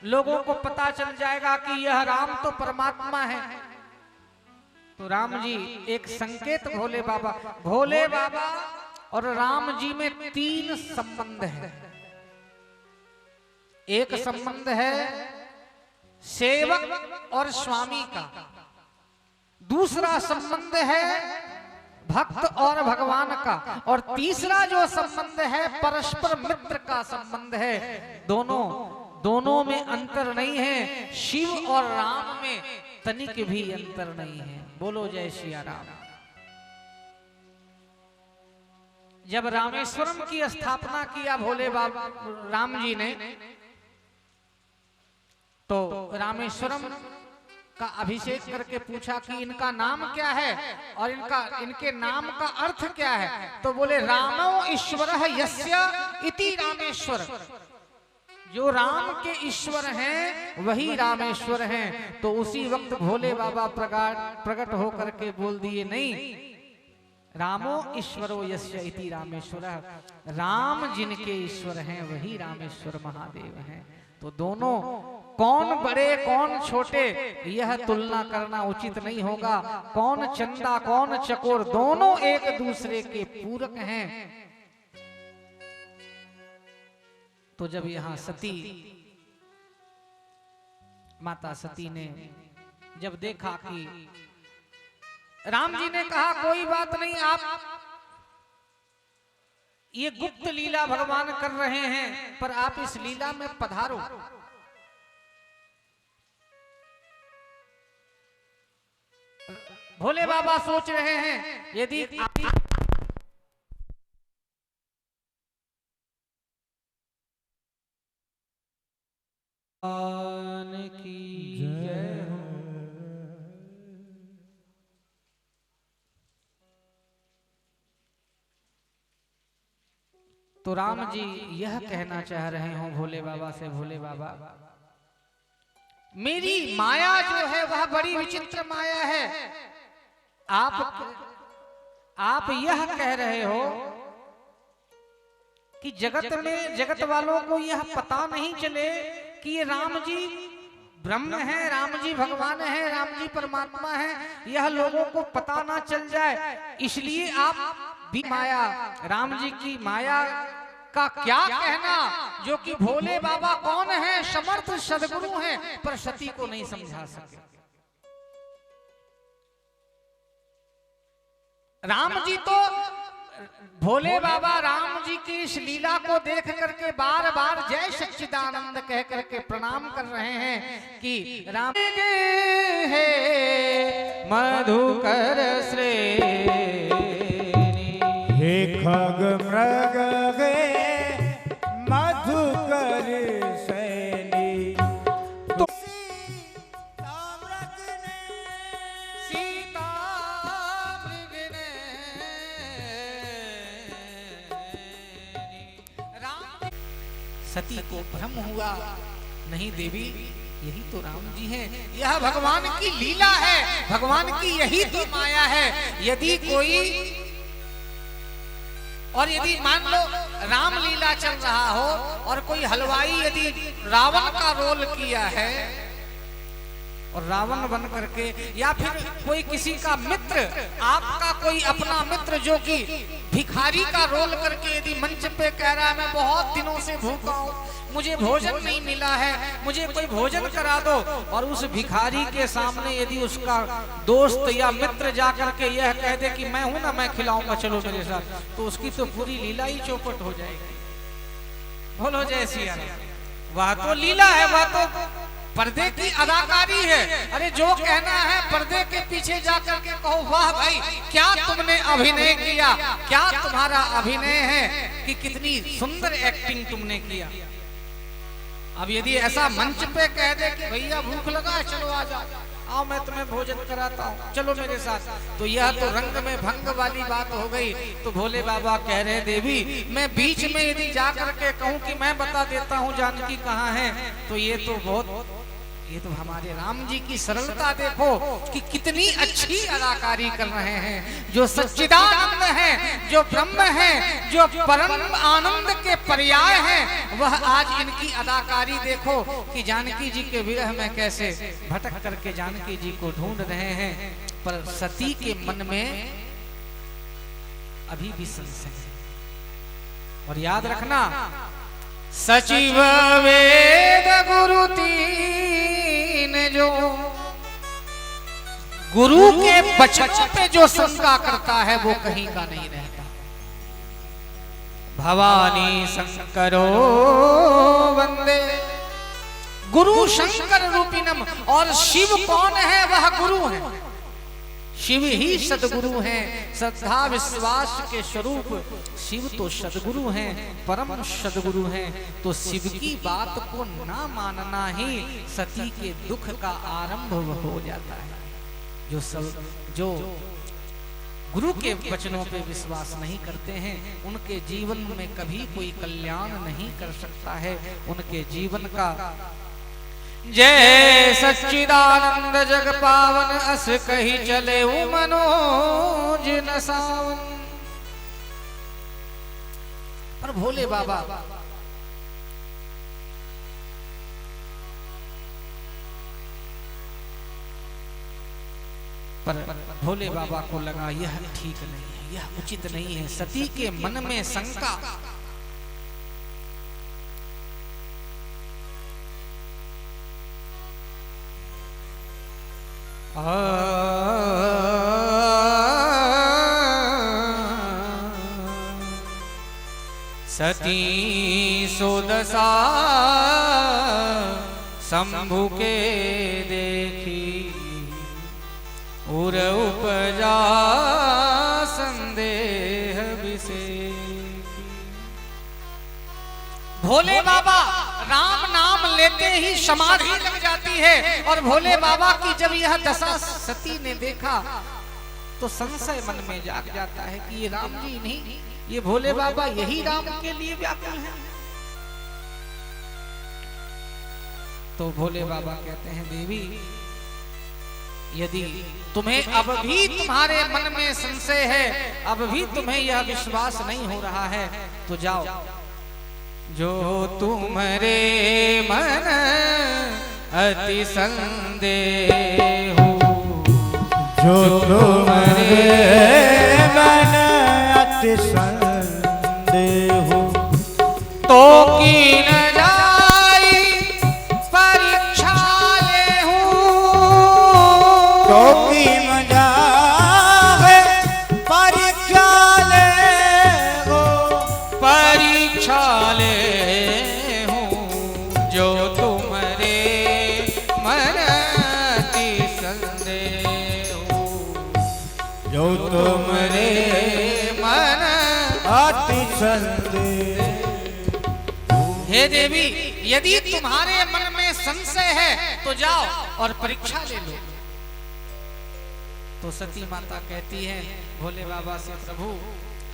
लोगों को पता चल जाएगा कि यह राम तो परमात्मा है। तो राम जी एक संकेत भोले बाबा और राम जी में 3 संबंध है। एक संबंध है सेवक और स्वामी का, दूसरा संबंध है भक्त और भगवान का, और तीसरा जो संबंध है परस्पर मित्र का संबंध है। दोनों में अंतर नहीं है, शिव और राम में तनिक भी अंतर नहीं है। बोलो जय सिया राम। जब रामेश्वरम की स्थापना किया भोले बाबा राम जी ने, तो रामेश्वरम का अभिषेक करके पूछा कि इनका नाम क्या है और इनके नाम का अर्थ क्या है। तो बोले रामो ईश्वरः यस्य इति रामेश्वर, जो राम के ईश्वर हैं वही रामेश्वर हैं। तो उसी वक्त भोले बाबा प्रकट होकर के बोल दिए, नहीं, रामो ईश्वरो यस्य इति रामेश्वरः, राम जिनके ईश्वर हैं वही रामेश्वर महादेव हैं। तो दोनों कौन बड़े कौन छोटे यह तुलना करना उचित नहीं होगा, कौन चंदा कौन चकोर, दोनों एक दूसरे के पूरक हैं। तो जब यहां सती माता सती ने जब देखा कि राम जी ने कहा कोई बात नहीं, आप ये गुप्त लीला भगवान कर रहे हैं पर आप इस लीला में पधारो। भोले बाबा सोच रहे हैं यदि आप की जय हो। तो राम जी यह कहना चाह रहे हो भोले बाबा से, भोले बाबा मेरी माया जो है वह बड़ी विचित्र माया है। आप यह कह रहे हो कि जगत वालों को यह पता नहीं चले कि ये राम जी ब्रह्म है, राम जी भगवान है, राम जी परमात्मा है, यह लोगों को पता ना चल जाए, इसलिए आप भी माया, राम जी की माया का क्या कहना, जो कि भोले बाबा कौन है, समर्थ सदगुरु हैं, पर सती को नहीं समझा सके। राम जी तो भोले बाबा राम जी की इस लीला को देख करके बार बार जय सच्चिदानंद कह करके प्रणाम कर रहे हैं कि राम है मधुकर श्रेणी, हे खग मृग गे मधुकर सैनी। तो सती को भ्रम हुआ, नहीं देवी यही तो राम जी हैं, यह भगवान की लीला है, भगवान की यही तो माया है। यदि मान लो राम लीला चल रहा हो और कोई हलवाई यदि रावण का रोल किया है और रावण बन करके, या फिर कोई किसी का मित्र, आपका कोई अपना मित्र जो कि भिखारी का रोल करके यदि मंच पे कह रहा है मैं बहुत दिनों से भूखा हूँ, मुझे भोजन नहीं मिला है, मुझे कोई भोजन करा दो, और उस भिखारी के सामने यदि उसका दोस्त या मित्र जा करके यह कह दे कि मैं हूं ना, मैं खिलाऊंगा, चलो मेरे साथ, तो उसकी तो पूरी लीला ही चौपट हो जाएगी। बोलो जय सिया राम। वह तो लीला है, वह तो पर्दे की अदाकारी है। अरे जो कहना है पर्दे के पीछे जाकर के कहो, वाह भाई क्या तुमने अभिनय किया, क्या तुम्हारा अभिनय है, कि कितनी सुंदर एक्टिंग तुमने किया। अब यदि ऐसा मंच पे कह दे कि भैया भूख लगा है, चलो आ जाओ, आओ मैं तुम्हें भोजन कराता हूँ, चलो मेरे साथ, तो यह तो रंग में भंग वाली बात हो गई। तो भोले बाबा कह रहे देवी, मैं बीच में यदि जा करके कहूँ कि मैं बता देता हूँ जानकी कहाँ है, तो ये तो हमारे राम जी की सरलता देखो कि कितनी अच्छी अदाकारी कर रहे हैं। जो सच्चिदानंद है, जो ब्रह्म है, जो परम आनंद के पर्याय हैं, वह आज इनकी अदाकारी देखो कि जानकी जी के विरह में कैसे भटक करके जानकी जी को ढूंढ रहे हैं। पर सती के मन में अभी भी संशय है। और याद रखना, सचिव वेद गुरु तीन, जो गुरु के वचनों पे जो शंका करता है वो कहीं का नहीं रहता। भवानी शंकरो वंदे, गुरु शंकर रूपिणम। और शिव कौन है? वह गुरु है। शिव ही सदगुरु हैं, श्रद्धा विश्वास के स्वरूप शिव तो सदगुरु हैं, परम सदगुरु हैं। तो शिव की बात को ना मानना ही सती के दुख का आरंभ हो जाता है। जो गुरु के वचनों पे विश्वास नहीं करते हैं, उनके जीवन में कभी कोई कल्याण नहीं कर सकता है। उनके जीवन का जय सच्चिदानंद जग पावन, अस कही चले मनोज न सावन। पर भोले बाबा को लगा यह ठीक नहीं है, यह उचित नहीं है। सती के मन में शंका, सती सोदसा शंभु के देखी, उर उपजा संदेह विषेकी। भोले बाबा राम नाम लेते ही समाधि लग जाती है। और भोले बाबा की जब यह दशा सती ने देखा तो संशय मन में जाग जाता है कि ये राम जी नहीं, ये भोले बाबा यही राम के लिए व्याकुल हैं। तो भोले बाबा कहते हैं, देवी यदि तुम्हें अब भी तुम्हारे मन में संशय है, अब भी तुम्हें यह विश्वास नहीं हो रहा है, तो जाओ, जो तुम्हारे मन अति संदेह हो, जो तुम्हारे मन अति संदेह हो, तो की न जाई परीक्षा ले हूँ, तो की न जाए परीक्षा ले हो, परीक्षा ले हूँ, जो तुम्हारे मन अति संदेह हो, जो तुम्हारे मन अति संदेह। हे देवी, यदि तुम्हारे मन में संशय है तो जाओ और परीक्षा ले लो। तो सती माता कहती है भोले बाबा से, प्रभु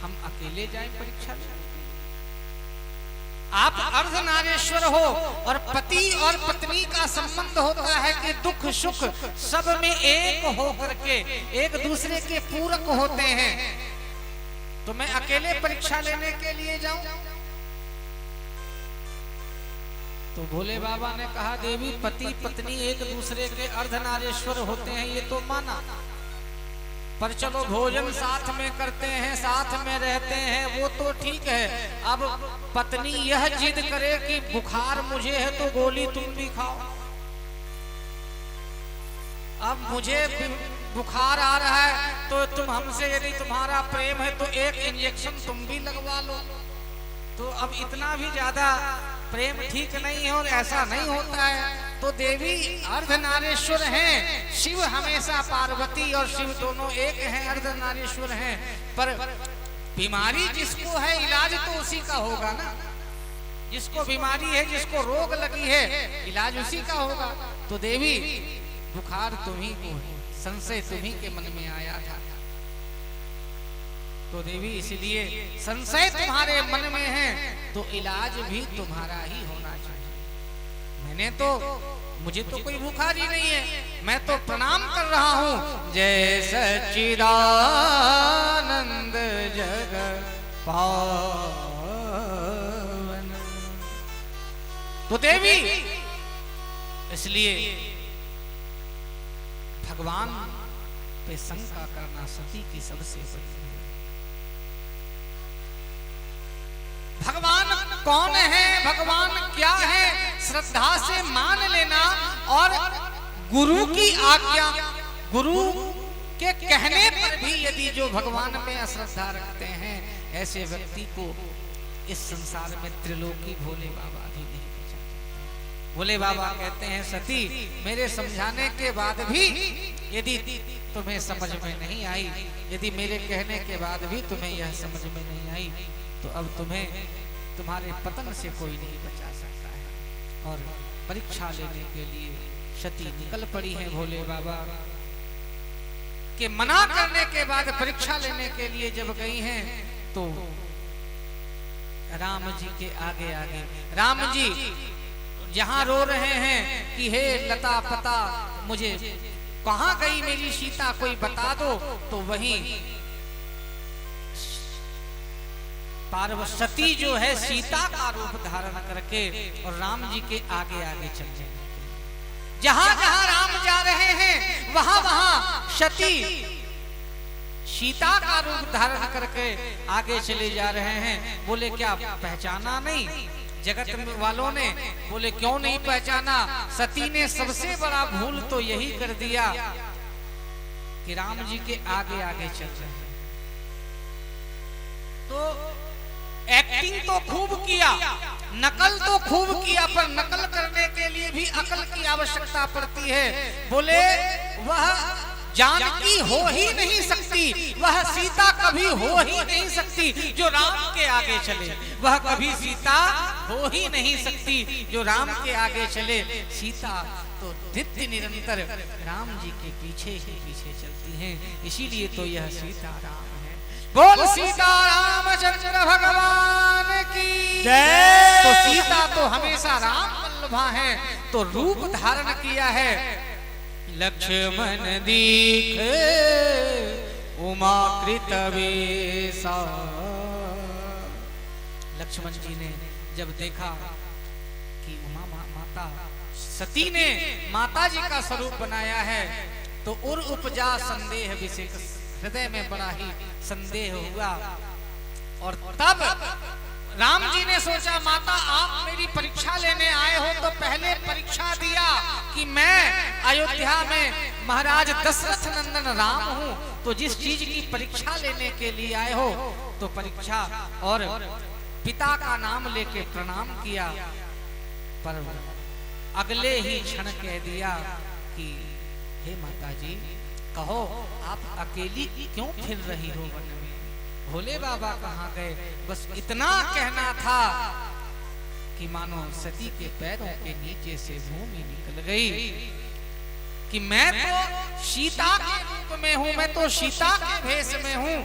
हम अकेले जाएं परीक्षा लेने? आप अर्धनारेश्वर हो और पति और पत्नी का संबंध होता है कि दुख सुख सब में एक हो करके एक दूसरे के पूरक होते हैं। तो मैं अकेले परीक्षा लेने के लिए जाऊं? तो भोले बाबा ने कहा देवी पति पत्नी एक दूसरे के अर्धनारीश्वर होते हैं ये तो माना, पर चलो भोजन साथ में करते हैं, साथ में रहते हैं, वो तो ठीक है। अब पत्नी यह जिद करे कि बुखार मुझे है तो गोली तुम भी खाओ, अब मुझे बुखार आ रहा है तो तुम हमसे यदि तुम्हारा प्रेम है तो एक इंजेक्शन तुम भी लगवा लो। तो अब इतना भी ज्यादा प्रेम ठीक नहीं है और ऐसा नहीं होता है। तो देवी अर्धनारीश्वर हैं, शिव हमेशा पार्वती और शिव दोनों एक हैं, अर्धनारीश्वर हैं, पर बीमारी जिसको है इलाज तो उसी का होगा ना। जिसको बीमारी है, जिसको रोग लगी है, इलाज उसी का होगा। तो देवी बुखार तुम्ही को है, संशय तुम्ही के मन में आया था, तो देवी इसलिए संशय तुम्हारे मन में है तो इलाज भी तुम्हारा ही होना चाहिए। मुझे तो कोई बुखार ही नहीं है, मैं तो प्रणाम कर रहा हूँ। जय सच्चिदानंद जग पावन। तो देवी इसलिए भगवान पे शंका करना सती की सबसे बड़ी है। भगवान कौन है, भगवान क्या है, श्रद्धा से मान लेना और गुरु की आज्ञा, गुरु के कहने पर भी यदि जो भगवान में अश्रद्धा रखते हैं, ऐसे व्यक्ति को इस संसार में त्रिलोकी भोले बाबा भी नहीं बचाते। भोले बाबा कहते हैं सती मेरे समझाने के बाद भी यदि तुम्हें समझ में नहीं आई, यदि मेरे कहने के बाद भी तुम्हें यह समझ में नहीं आई, तो अब तुम्हें तुम्हारे पतन से कोई नहीं बचा सकता है। और परीक्षा लेने के लिए सती निकल पड़ी है भोले बाबा के मना करने के बाद परीक्षा लेने के लिए जब गई हैं तो राम जी के आगे आगे राम जी जहां रो रहे हैं कि हे लता पता मुझे कहां गई मेरी सीता कोई बता दो, तो वहीं पार्वती जो है सीता का रूप धारण करके और राम जी के आगे आगे चल जाएंगे। जहां जहां राम जा रहे हैं वहां वहां सती सीता का रूप धारण करके आगे चले जा रहे हैं। बोले क्या पहचाना नहीं जगत वालों ने? बोले क्यों नहीं पहचाना? सती ने सबसे बड़ा भूल तो यही कर दिया कि राम जी के आगे आगे चल रहे हैं। तो एक्टिंग तो खूब किया, नकल तो खूब किया, पर नकल करने के लिए भी अकल की आवश्यकता पड़ती है। बोले वह जानकी हो ही नहीं सकती, वह सीता कभी हो ही नहीं सकती जो राम के आगे चले, वह कभी सीता हो ही नहीं सकती जो राम के आगे चले। सीता तो नित्य निरंतर राम जी के पीछे ही पीछे चलती हैं, इसीलिए तो यह सीता राम है। बोल सीता रामचंद्र भगवान की जय। तो सीता तो हमेशा राम वल्लभा है, तो रूप धारण किया है लक्ष्मण दीखे उमा कृत वेशा। लक्ष्मण जी ने जब देखा कि उमा माता सती ने माता जी का स्वरूप बनाया है, तो उर उपजा संदेह विशेष, हृदय में बड़ा ही संदेह हुआ। और तब राम जी ने सोचा माता आप मेरी परीक्षा लेने आए हो तो पहले परीक्षा दिया कि मैं अयोध्या में महाराज दशरथ नंदन राम हूँ, तो जिस चीज की परीक्षा लेने के लिए आए हो तो परीक्षा, और पिता का नाम लेके प्रणाम किया, पर अगले ही क्षण कह दिया कि हे माता जी कहो आप अकेली क्यों फिर रही हो वन में? भोले बाबा कहाँ गए? बस इतना कहना था कि मानो सती के पैरों के नीचे से भूमि निकल गई कि मैं तो सीता के रूप में हूँ, मैं तो सीता के भेष में हूँ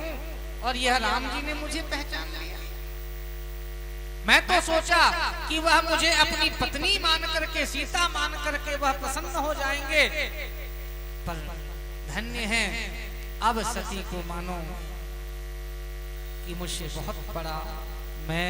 और यह राम जी ने मुझे पहचान लिया। मैं तो सोचा कि वह मुझे अपनी पत्नी मान करके, सीता मान करके वह प्रसन्न हो जाएंगे, पर धन्य है अब सती को मानो कि मुझसे बहुत बड़ा मैं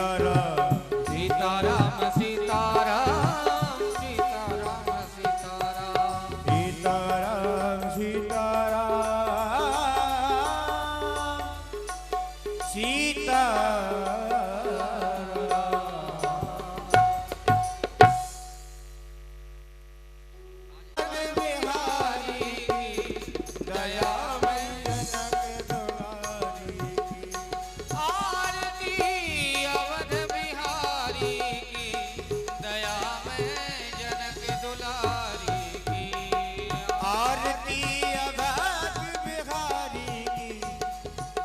सीताराम सीताराम सीताराम सीताराम सीताराम सीताराम सीताराम सीताराम बिहारी की दया में जनक दुलारी की आरती अवध बिहारी की दया में जनक दुलारी की आरती अवध बिहारी की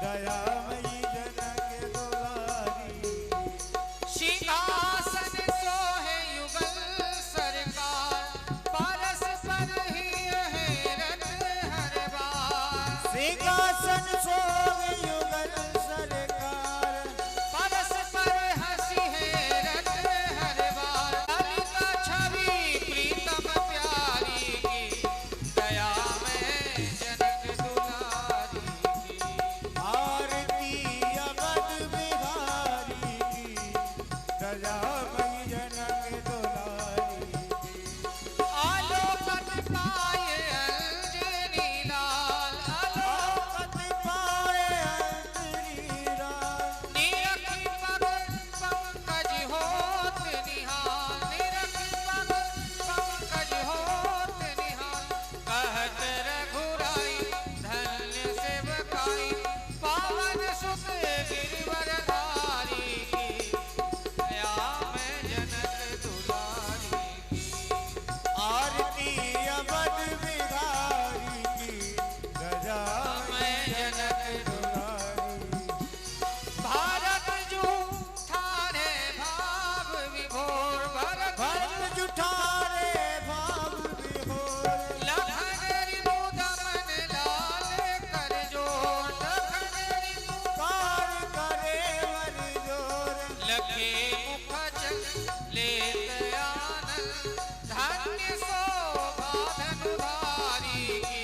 दयामयी जनक दुलारी सिंहासन सोहे युगल सरकार परस पर ही हैरत हर बार सिंहासन सोव युगल सरकार परस पर हंसी हैरत हर बार ललिता छवि प्रीतम प्यारी की दया में जनक दुलारी की आरती अवध बिहारी की दयामयी जनक दुलारी आलोकत पाए अंजनी लाल आलोकत पाए अंजनी राम निरखी पग पंकज होत निहाल निरखी पग पंकज होत निहाल कहत रघुराई धन्य सेवकाई पावन सुत गिरवरधारी की दया में जनक दुलारी की आरती अवध बिहारी की दयामयी जनक दुलारी भारत जू ठाणे भाव विभोर भरत भरत जुठारे भाव विभोर लखन रिपु दमन लाल कर जोर लखन रिपु कार करे वर जोर लखे मुख चल लेत आनंद धन्य शोभा धनुधारी की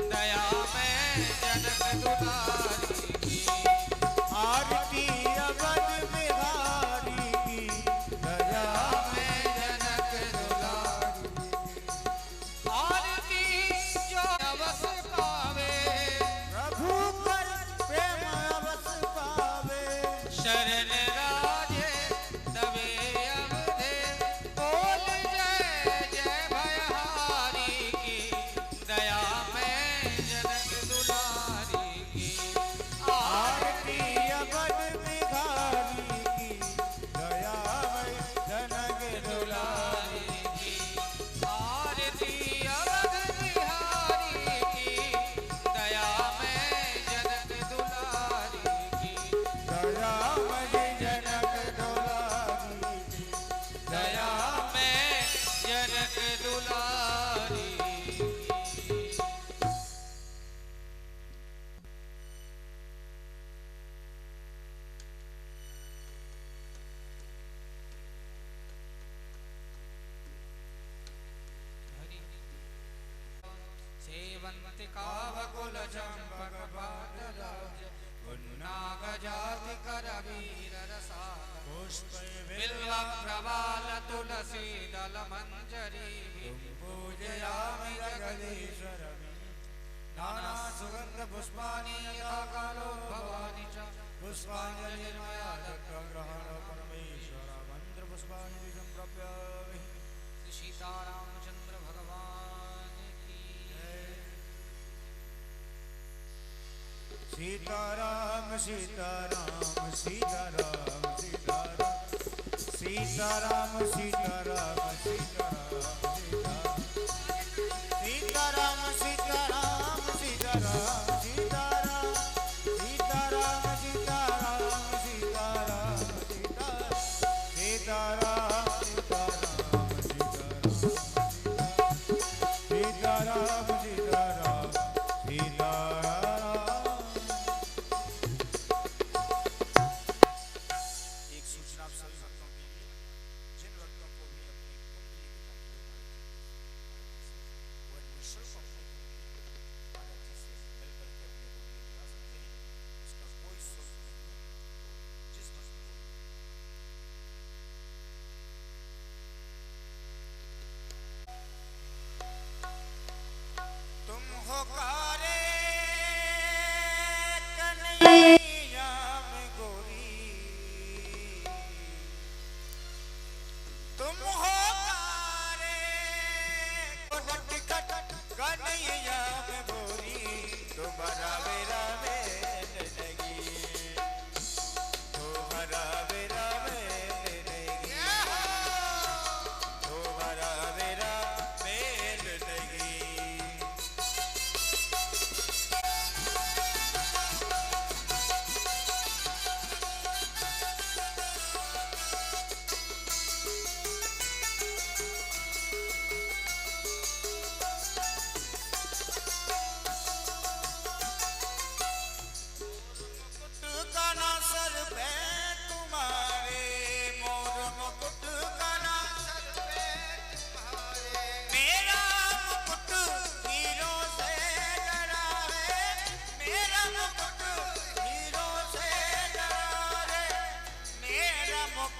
दया में जनक दुलारी की आरती अवध बिहारी की दयामयी जनक दुलारी आरती जो अवस पावे प्रभु पर प्रेम अवस पावे शरण राजे दबे अवधे बोल जय जय भयहारी की दया में जनक दुलारी की आरती अवध बिहारी की दयामयी जनक दुलारी की आरती अवध बिहारी की दया में जनक दुलारी की दयामयी जनक दुलारी की दया में जनक दुलारी की सेवंतिका वकुल चंपक पादराज पुन्नाग जाति कर वीर रसाल पुष्प बिल्व प्रवाल तुलसी दल मंजरी पूजयामि जगदीश्वर नाना सुगंध पुष्पाणि यथा कालो भवानी च पुष्पांजलिर्मया दत्तं ग्रहणं परमेश्वर मंत्र पुष्पाणि संप्राप्य श्री सीतारामचंद्र भगवान की सीताराम सीताराम सीताराम सीताराम सीताराम सीताराम सीताराम सीताराम सीताराम सीताराम सीताराम सीताराम सीताराम सीताराम सीताराम सीताराम सीताराम एक सूचना आप सभी भक्तों के लिए, जिन भक्तों को भी अपनी कुंडली वो निःशुल्क भारत जी से मिल करके अपनी कुंडली दिखा सकते हैं। उसका कोई शुल्क नहीं है। जिस भक्त को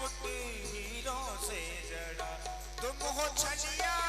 मुकुट हीरों से जड़ा, तुम हो छलिया